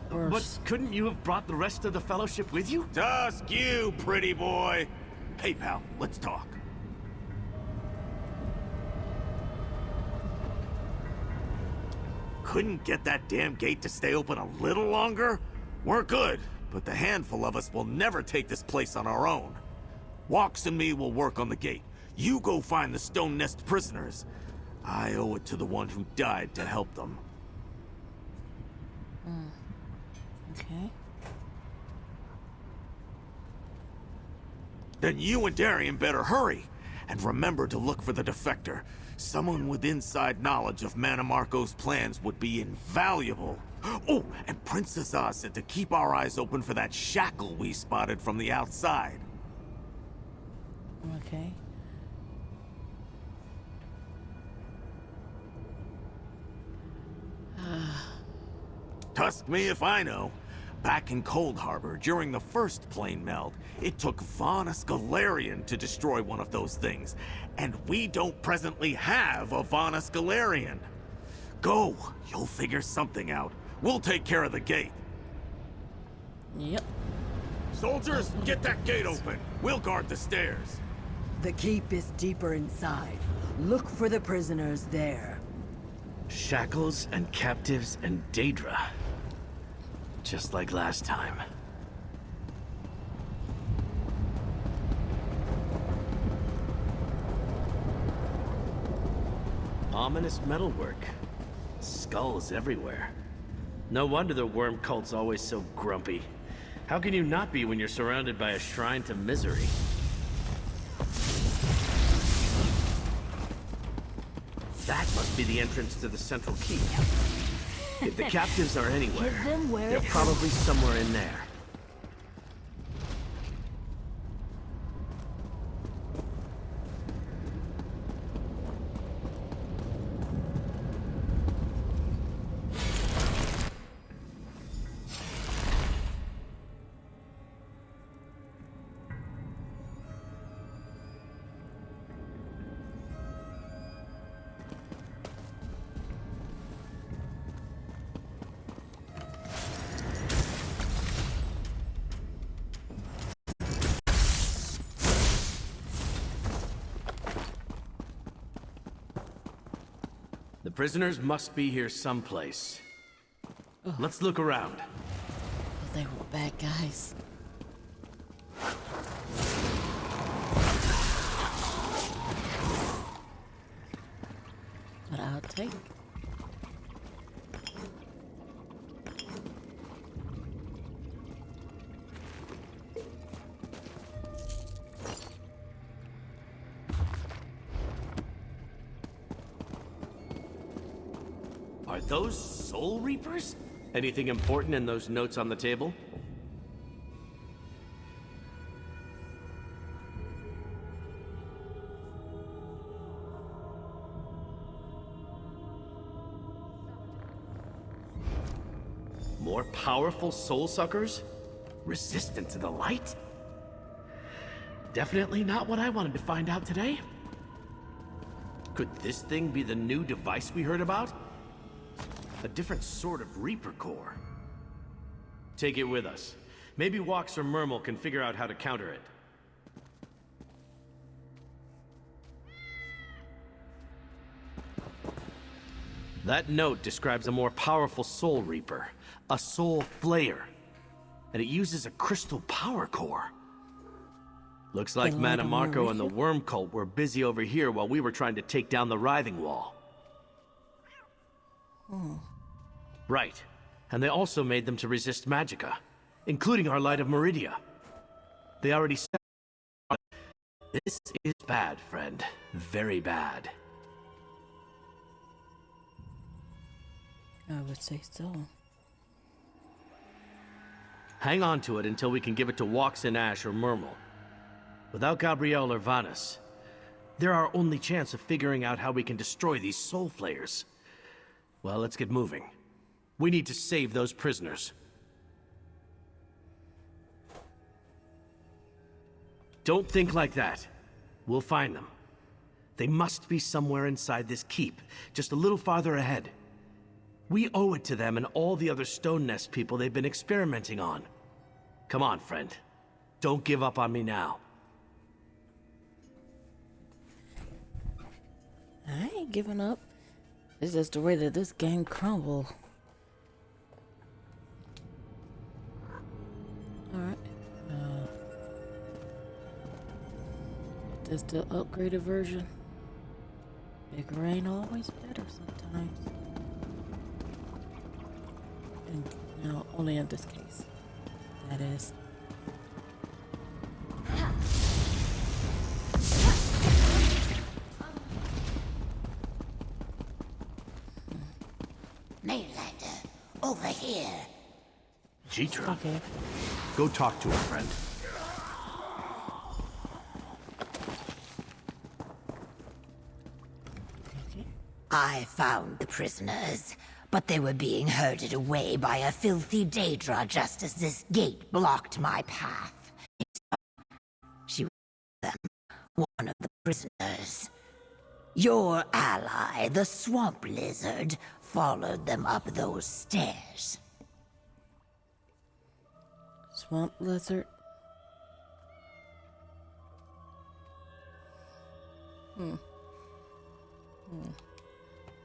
But couldn't you have brought the rest of the Fellowship with you? Just you, pretty boy. Hey, pal, let's talk. Couldn't get that damn gate to stay open a little longer? We're good, but the handful of us will never take this place on our own. Walks and me will work on the gate. You go find the Stone Nest prisoners. I owe it to the one who died to help them. Okay. Then you and Darien better hurry. And remember to look for the defector. Someone with inside knowledge of Mana Marco's plans would be invaluable. Oh, and Princess Oz said to keep our eyes open for that shackle we spotted from the outside. Okay. Tusk me if I know. Back in Cold Harbor, during the first plane meld, it took Vana Scalarian to destroy one of those things. And we don't presently have a Vana Scalarian. Go, you'll figure something out. We'll take care of the gate. Yep. Soldiers, get that gate open. We'll guard the stairs. The keep is deeper inside. Look for the prisoners there. Shackles and captives and Daedra. Just like last time. Ominous metalwork. Skulls everywhere. No wonder the worm cult's always so grumpy. How can you not be when you're surrounded by a shrine to misery? That must be the entrance to the central keep. If the captives are anywhere, Give them where they're probably somewhere in there. The prisoners must be here someplace. Let's look around. They were bad guys. But I'll take. Are those Soul Reapers? Anything important in those notes on the table? More powerful soul suckers? Resistant to the light? Definitely not what I wanted to find out today. Could this thing be the new device we heard about? A different sort of Reaper core. Take it with us. Maybe Walks or Murmel can figure out how to counter it. That note describes a more powerful Soul Reaper, a Soul Flayer, and it uses a crystal power core. Looks like Mana Marco and the Worm Cult were busy over here while we were trying to take down the Writhing Wall. Right. And they also made them to resist Magicka, including our Light of Meridia. They already said... This is bad, friend. Very bad. I would say so. Hang on to it until we can give it to Walks and Ash or Murmel. Without Gabrielle or Vanus, they're our only chance of figuring out how we can destroy these Soul Flayers. Well, let's get moving. We need to save those prisoners. Don't think like that. We'll find them. They must be somewhere inside this keep, just a little farther ahead. We owe it to them and all the other Stone Nest people they've been experimenting on. Come on, friend. Don't give up on me now. I ain't giving up. It's just the way that this game crumbles. is the upgraded version. Bigger ain't always better sometimes. And now, only in this case. That is. Mainlander, over here. Jitra, Okay. go talk to a friend. I found the prisoners, but they were being herded away by a filthy Daedra just as this gate blocked my path. She was them, one of the prisoners. Your ally, the swamp lizard, followed them up those stairs. Swamp lizard.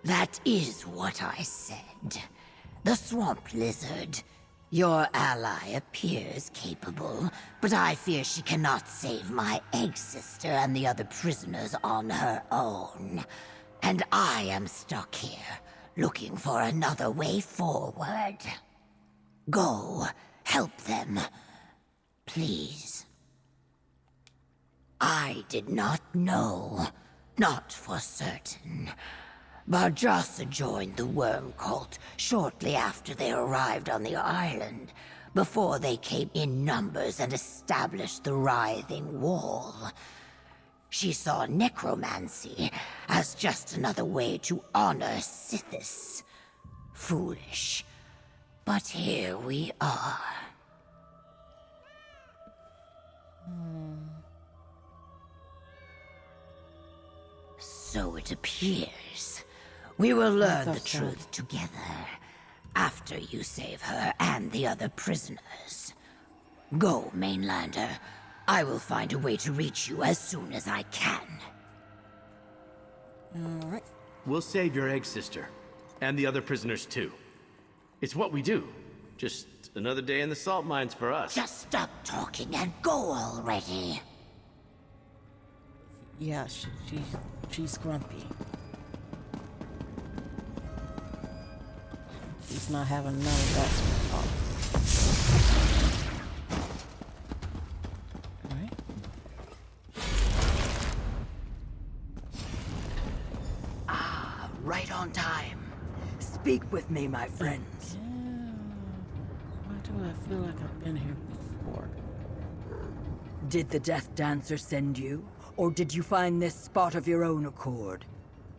That is what I said. The swamp lizard. Your ally appears capable, but I fear she cannot save my egg sister and the other prisoners on her own. And I am stuck here, looking for another way forward. Go, help them. Please. I did not know. Not for certain. Barjasa joined the worm cult shortly after they arrived on the island, before they came in numbers and established the writhing wall. She saw necromancy as just another way to honor Sithis. Foolish. But here we are. So it appears. We will learn the truth together, after you save her and the other prisoners. Go, Mainlander. I will find a way to reach you as soon as I can. Alright. We'll save your egg sister, and the other prisoners too. It's what we do. Just another day in the salt mines for us. Just stop talking and go already. Yeah, she's grumpy. She's not having none of that sort of talk. Alright. Ah, right on time. Speak with me, my friends. Yeah. Why do I feel like I've been here before? Did the Death Dancer send you? Or did you find this spot of your own accord?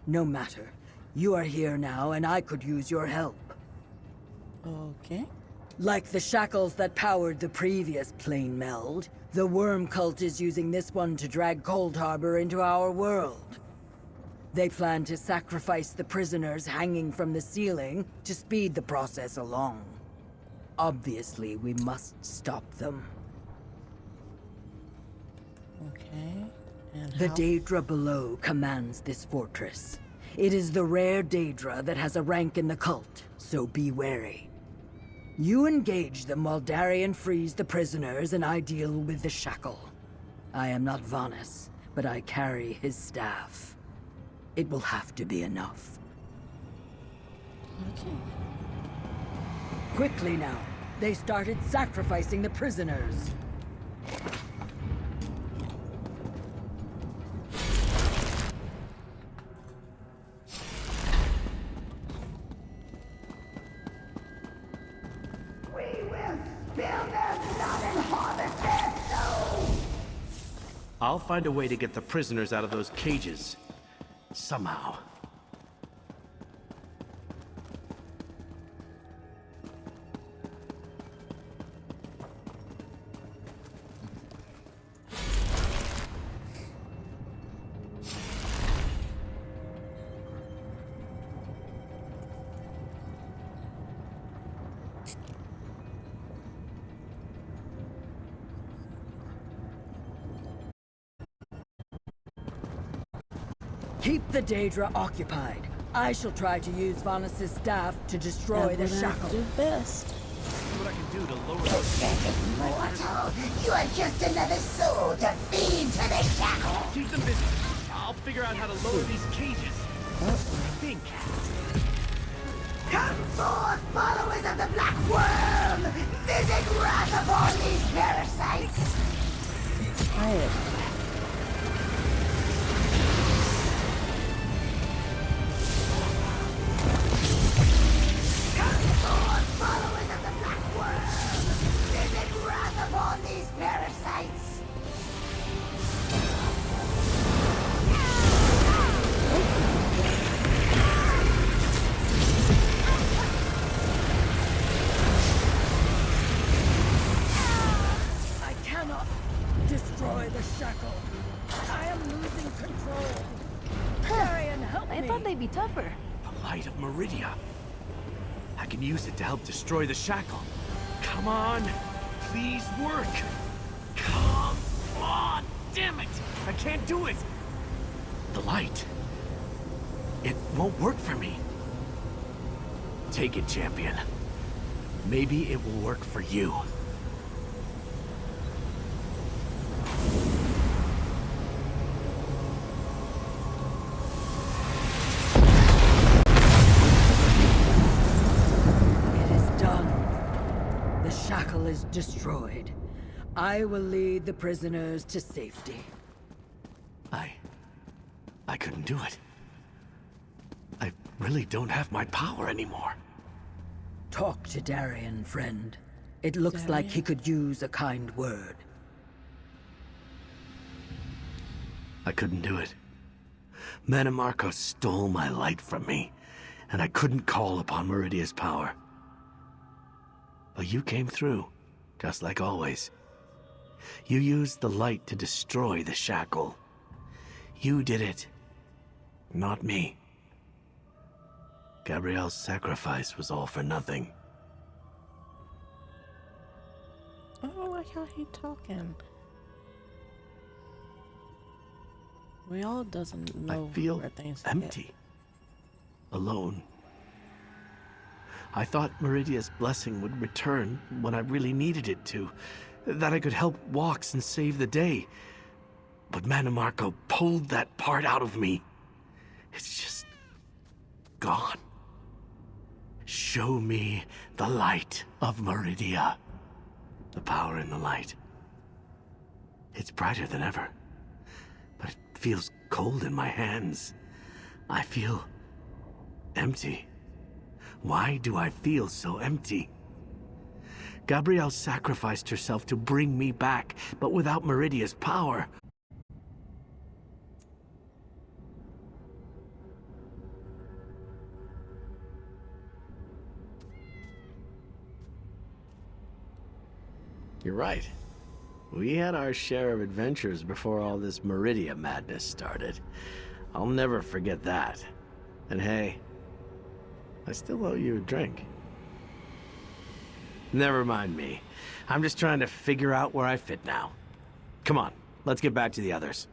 No matter. You are here now, and I could use your help. Okay. Like the shackles that powered the previous plane meld, the worm cult is using this one to drag Cold Harbor into our world. They plan to sacrifice the prisoners hanging from the ceiling to speed the process along. Obviously, we must stop them. Okay. And The how? Daedra below commands this fortress. It is the rare Daedra that has a rank in the cult, so be wary. You engage them while Darian frees the prisoners and I deal with the shackle. I am not Vanus, but I carry his staff. It will have to be enough. Okay. Quickly now. They started sacrificing the prisoners. I'll find a way to get the prisoners out of those cages. Somehow. Keep the Daedra occupied. I shall try to use Vanus' staff to destroy the shackle. Do best. See what I can do to lower Pathetic mortal! You are just another soul to feed to the shackle! Keep them busy. I'll figure out how to lower these cages. I think. Come forth, followers of the Black Worm! Visit wrath upon these parasites! Quiet. Come forth, followers of the Black Worm! Visit wrath upon these parasites! I cannot destroy the shackle. I am losing control. Darian, help me. I thought they'd be tougher. The light of Meridia. I can use it to help destroy the shackle. Come on. Please work. Come on. Damn it. I can't do it. The light. It won't work for me. Take it, champion. Maybe it will work for you. It is done. The shackle is destroyed. I will lead the prisoners to safety. I couldn't do it. I really don't have my power anymore. Talk to Darian, friend. It looks like he could use a kind word. I couldn't do it. Mannimarco stole my light from me, and I couldn't call upon Meridia's power. But you came through, just like always. You used the light to destroy the shackle. You did it, not me. Gabrielle's sacrifice was all for nothing. I don't like how he talking. We all doesn't know I feel where things empty. Alone. I thought Meridia's blessing would return when I really needed it to. That I could help Walks and save the day. But Mannimarco pulled that part out of me. It's just gone. Show me the light of Meridia. The power in the light. It's brighter than ever. But it feels cold in my hands. I feel empty. Why do I feel so empty? Gabrielle sacrificed herself to bring me back, but without Meridia's power. You're right. We had our share of adventures before all this Meridia madness started. I'll never forget that. And hey, I still owe you a drink. Never mind me. I'm just trying to figure out where I fit now. Come on, let's get back to the others.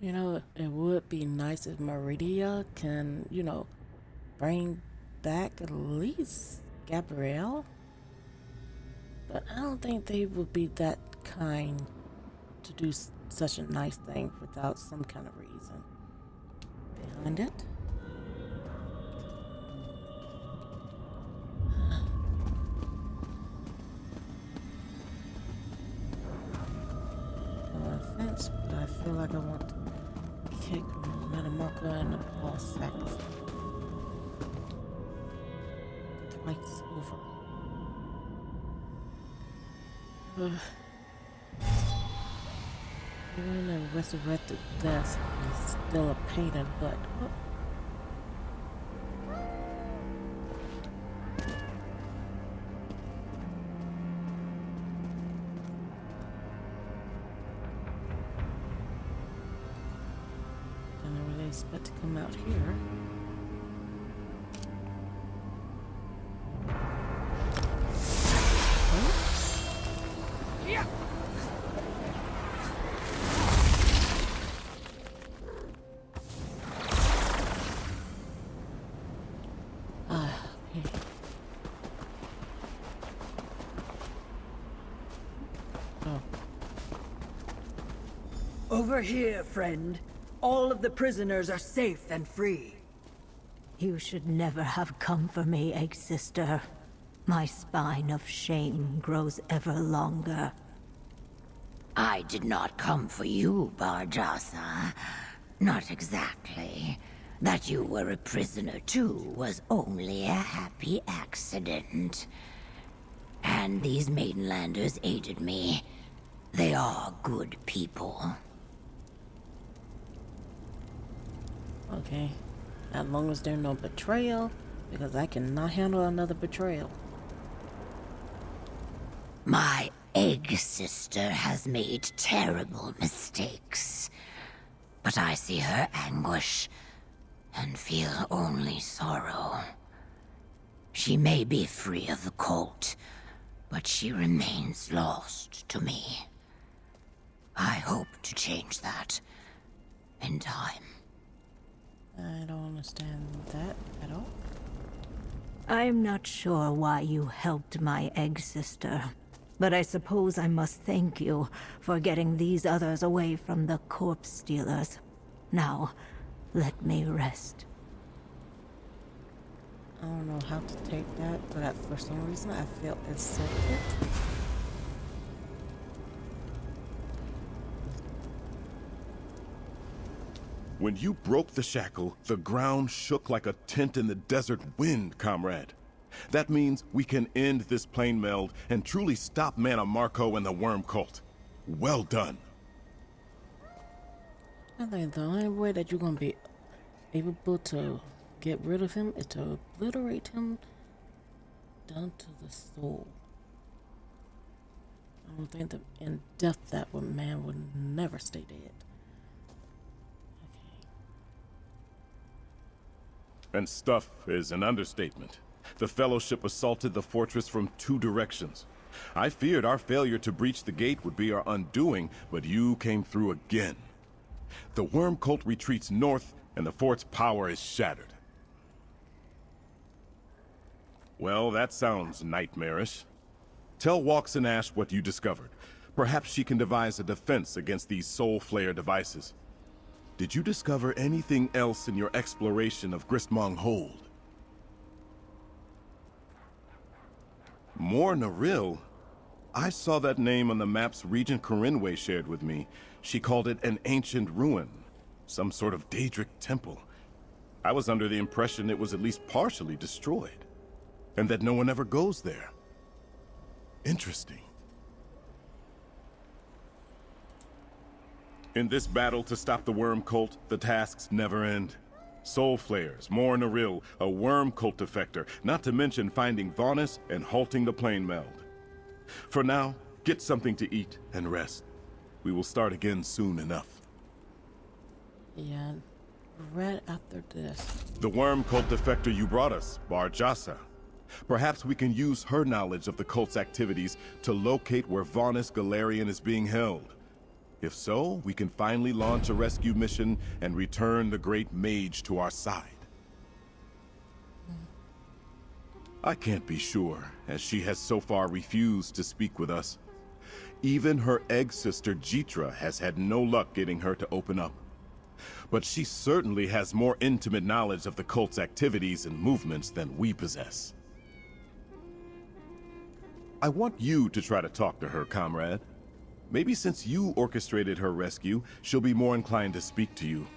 You know, it would be nice if Meridia can, you know, bring back at least Gabrielle. But I don't think they would be that kind to do such a nice thing without some kind of reason behind it. No offense, but I feel like I want to kick Mannimarco in the ball sacks twice over. Even a resurrected death is still a pain in the butt. Oh. Didn't really expect to come out here. Okay. Over here, friend. All of the prisoners are safe and free. You should never have come for me, Egg Sister. My spine of shame grows ever longer. I did not come for you, Barjasa. Not exactly. That you were a prisoner too was only a happy accident. And these Maidenlanders aided me. They are good people. Okay. As long as there's no betrayal, because I cannot handle another betrayal. My egg sister has made terrible mistakes. But I see her anguish and feel only sorrow. She may be free of the cult, but she remains lost to me. I hope to change that in time. I don't understand that at all. I'm not sure why you helped my egg sister, but I suppose I must thank you for getting these others away from the corpse stealers. Now, let me rest. I don't know how to take that, but for some reason I feel insulted. When you broke the shackle, the ground shook like a tent in the desert wind, comrade. That means we can end this plane meld and truly stop Mana Marco and the Worm Cult. Well done. I think the only way that you're gonna be able to get rid of him is to obliterate him down to the soul. I don't think that in death that man would never stay dead. And stuff is an understatement. The Fellowship assaulted the fortress from 2 directions. I feared our failure to breach the gate would be our undoing, but you came through again. The Worm Cult retreats north, and the fort's power is shattered. Well, that sounds nightmarish. Tell Walks Ash what you discovered. Perhaps she can devise a defense against these Soul Flare devices. Did you discover anything else in your exploration of Gristmong Hold? More Naril? I saw that name on the maps Regent Corinway shared with me. She called it an ancient ruin, some sort of Daedric temple. I was under the impression it was at least partially destroyed, and that no one ever goes there. Interesting. In this battle to stop the Worm Cult, the tasks never end. Soul Flayers, more Naril, a Worm Cult defector, not to mention finding Vonis and halting the plane meld. For now, get something to eat and rest. We will start again soon enough. Yeah, right after this. The Worm Cult defector you brought us, Barjasa. Perhaps we can use her knowledge of the cult's activities to locate where Vonis Galarian is being held. If so, we can finally launch a rescue mission and return the Great Mage to our side. I can't be sure, as she has so far refused to speak with us. Even her egg sister Jitra has had no luck getting her to open up. But she certainly has more intimate knowledge of the cult's activities and movements than we possess. I want you to try to talk to her, comrade. Maybe since you orchestrated her rescue, she'll be more inclined to speak to you.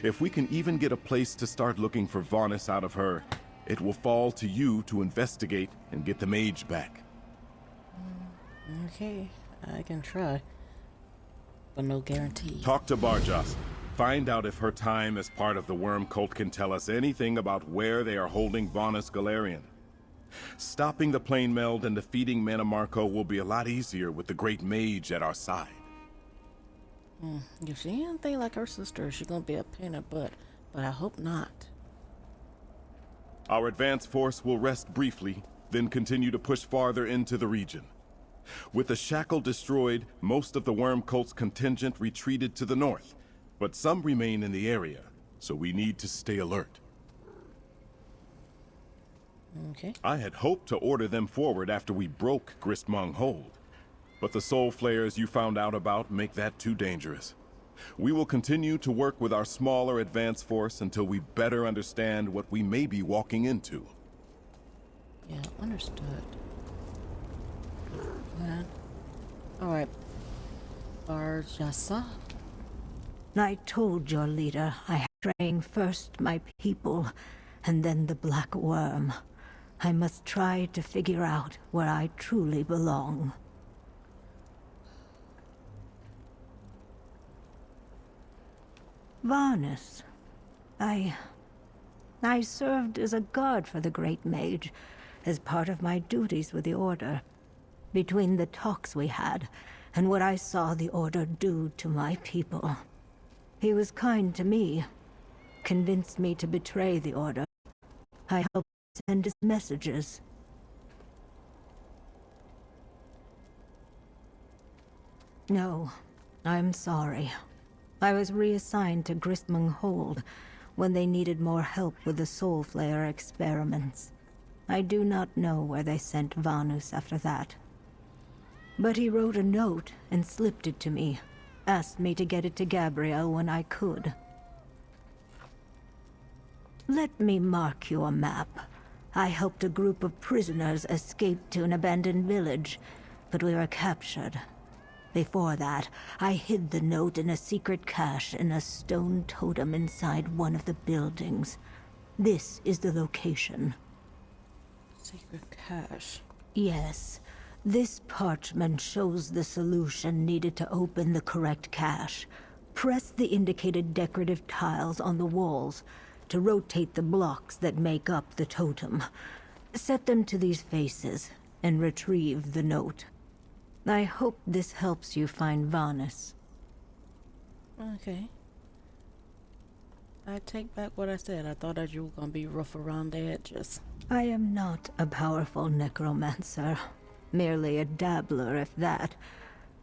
If we can even get a place to start looking for Vonis out of her, it will fall to you to investigate and get the mage back. Okay, I can try, but no guarantee. Talk to Barjas. Find out if her time as part of the Worm Cult can tell us anything about where they are holding Vonis Galarian. Stopping the plane meld and defeating Mana Marco will be a lot easier with the Great Mage at our side. If she ain't anything like her sister, she's gonna be a pain in the butt, but I hope not. Our advance force will rest briefly, then continue to push farther into the region. With the shackle destroyed, most of the Worm Cult's contingent retreated to the north, but some remain in the area, so we need to stay alert. Okay. I had hoped to order them forward after we broke Gristmong Hold, but the Soul Flayers you found out about make that too dangerous. We will continue to work with our smaller advance force until we better understand what we may be walking into. Yeah, understood. Yeah. Alright. Barjasa. I told your leader I had trained first my people, and then the Black Worm. I must try to figure out where I truly belong. Varnus. I served as a guard for the Great Mage, as part of my duties with the Order. Between the talks we had, and what I saw the Order do to my people. He was kind to me, convinced me to betray the Order. I helped send his messages. No, I'm sorry. I was reassigned to Gristmung Hold when they needed more help with the Soul Flayer experiments. I do not know where they sent Vanus after that. But he wrote a note and slipped it to me, asked me to get it to Gabrielle when I could. Let me mark you a map. I helped a group of prisoners escape to an abandoned village, but we were captured. Before that, I hid the note in a secret cache in a stone totem inside one of the buildings. This is the location. Secret cache. Yes. This parchment shows the solution needed to open the correct cache. Press the indicated decorative tiles on the walls to rotate the blocks that make up the totem. Set them to these faces and retrieve the note. I hope this helps you find Vanus. Okay. I take back what I said. I thought that you were gonna be rough around the edges. I am not a powerful necromancer. Merely a dabbler, if that.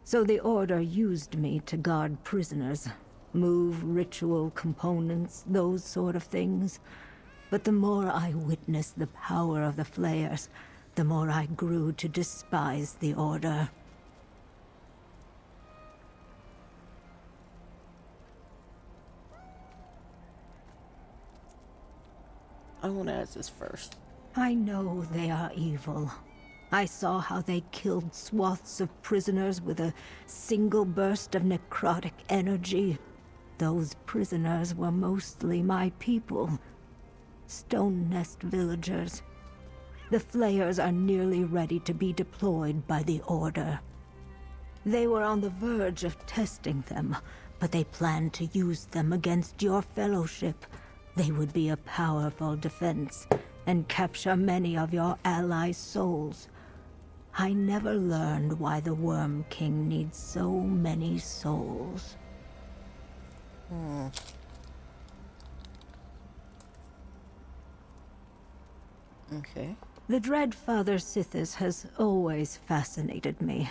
So the Order used me to guard prisoners, move ritual components, those sort of things. But the more I witnessed the power of the Flayers, the more I grew to despise the Order. I want to ask this first. I know they are evil. I saw how they killed swaths of prisoners with a single burst of necrotic energy. Those prisoners were mostly my people. Stone Nest villagers. The Flayers are nearly ready to be deployed by the Order. They were on the verge of testing them, but they planned to use them against your fellowship. They would be a powerful defense, and capture many of your allies' souls. I never learned why the Worm King needs so many souls. Okay. The Dread Father Sithis has always fascinated me.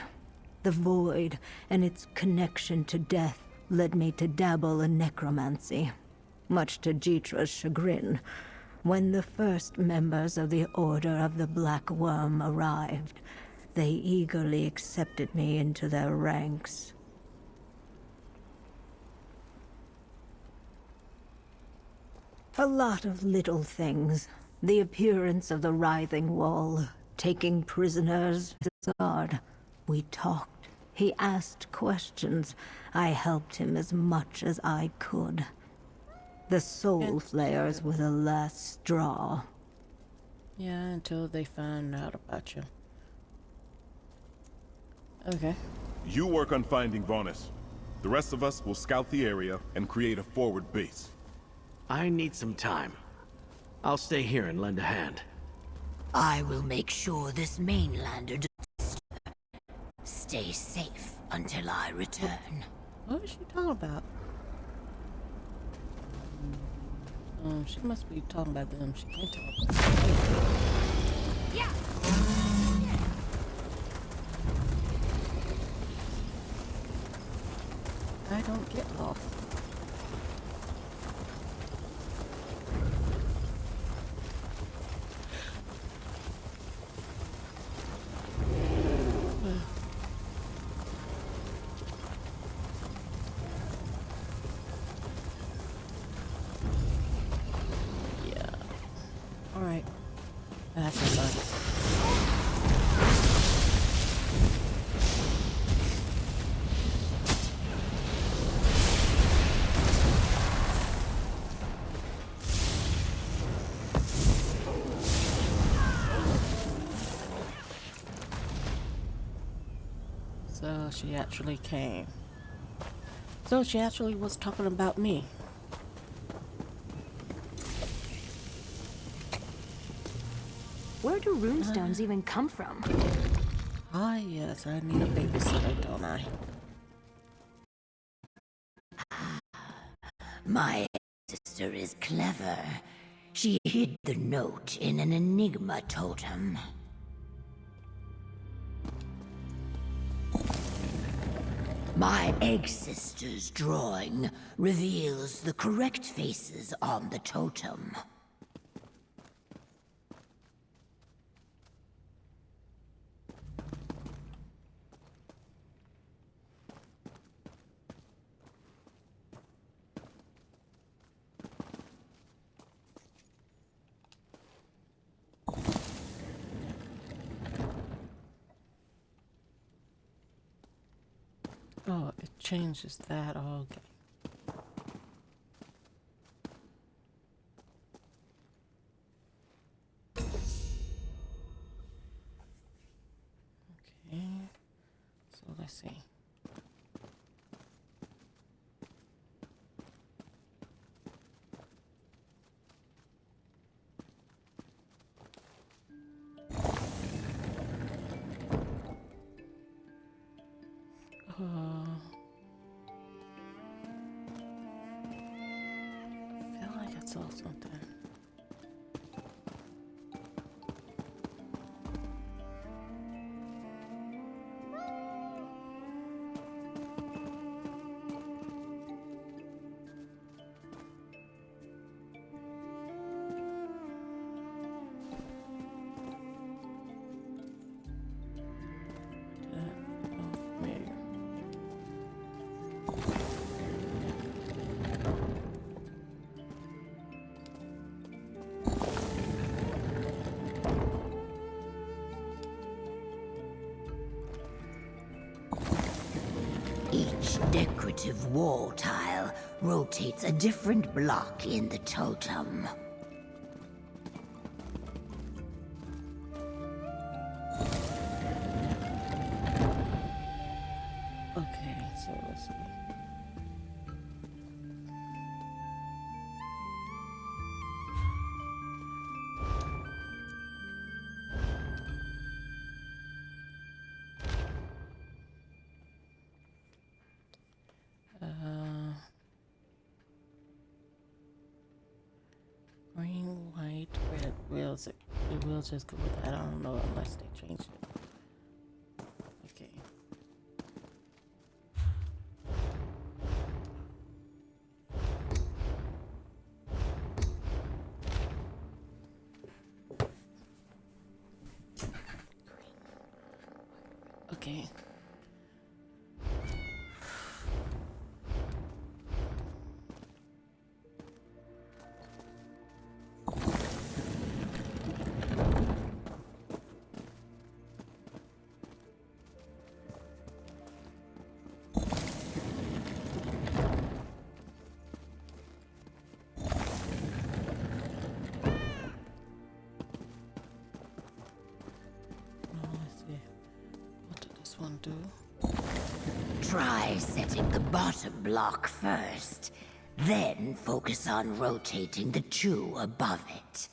The Void and its connection to death led me to dabble in necromancy. Much to Jitra's chagrin, when the first members of the Order of the Black Worm arrived, they eagerly accepted me into their ranks. A lot of little things. The appearance of the writhing wall, taking prisoners to the guard. We talked. He asked questions. I helped him as much as I could. The Soul Flayers were the last straw. Yeah, until they found out about you. Okay. You work on finding Vanus. The rest of us will scout the area and create a forward base. I need some time. I'll stay here and lend a hand. I will make sure this mainlander doesn't stir. Stay safe until I return. What is she talking about? She must be talking about them. She can't talk about them. Yeah. I don't get lost. Alright. That's fun. So she actually came. So she actually was talking about me. Where do runestones even come from? Ah, yes, I need a babysitter, don't I? My sister is clever. She hid the note in an enigma totem. My egg sister's drawing reveals the correct faces on the totem. Oh, it changes that. Oh, okay. Okay. So let's see. I feel like I saw something. Each decorative wall tile rotates a different block in the totem. Okay, so let's see. Green, white, red wheels. The wheels just go with that. I don't know unless they change it. Okay. Okay. One do. Try setting the bottom block first, then focus on rotating the two above it.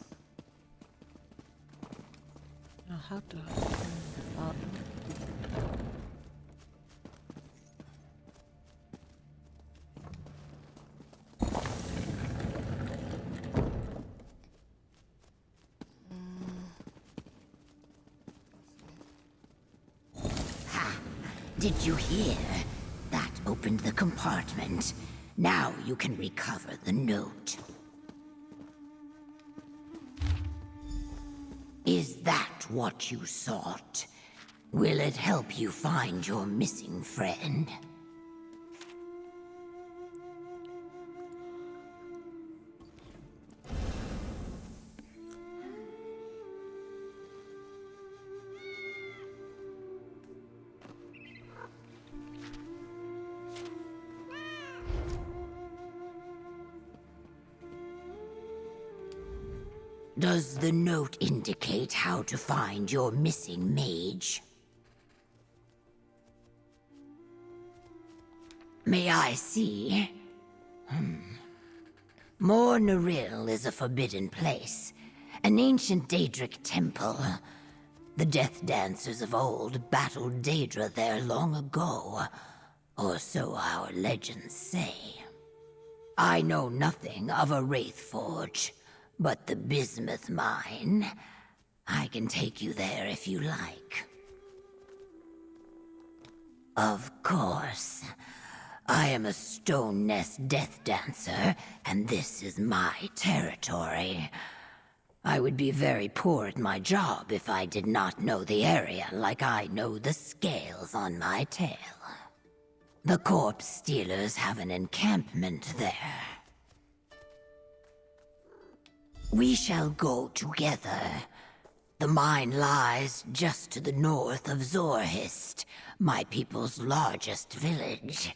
Now, how do I turn the bottom? Did you hear? That opened the compartment. Now you can recover the note. Is that what you sought? Will it help you find your missing friend? Does the note indicate how to find your missing mage? May I see? Mor Naril is a forbidden place, an ancient Daedric temple. The Death Dancers of old battled Daedra there long ago, or so our legends say. I know nothing of a Wraith Forge, but the Bismuth mine, I can take you there if you like. Of course. I am a Stone Nest Death Dancer, and this is my territory. I would be very poor at my job if I did not know the area like I know the scales on my tail. The Corpse Stealers have an encampment there. We shall go together. The mine lies just to the north of Zorhist, my people's largest village.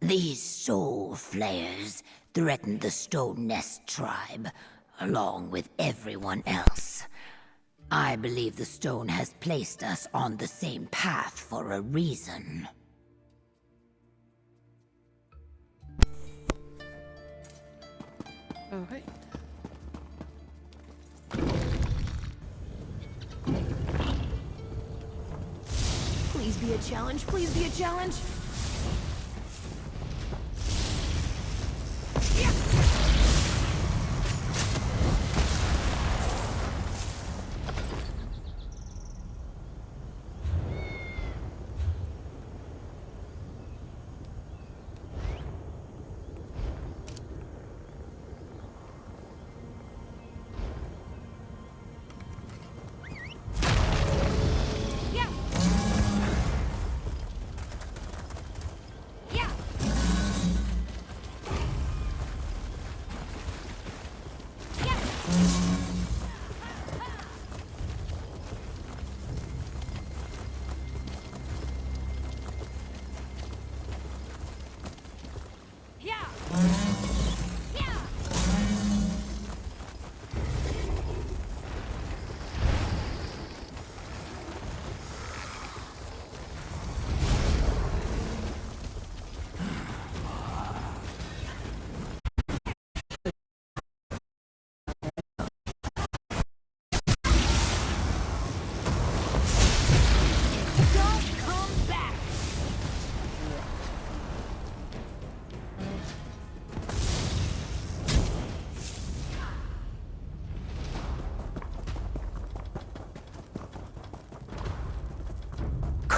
These soul flayers threaten the Stone Nest tribe, along with everyone else. I believe the stone has placed us on the same path for a reason. All right. Please be a challenge. Please be a challenge.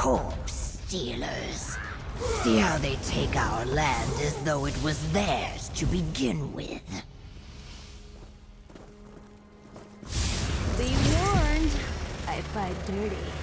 Corpse Stealers. See how they take our land as though it was theirs to begin with. Be warned. I fight dirty.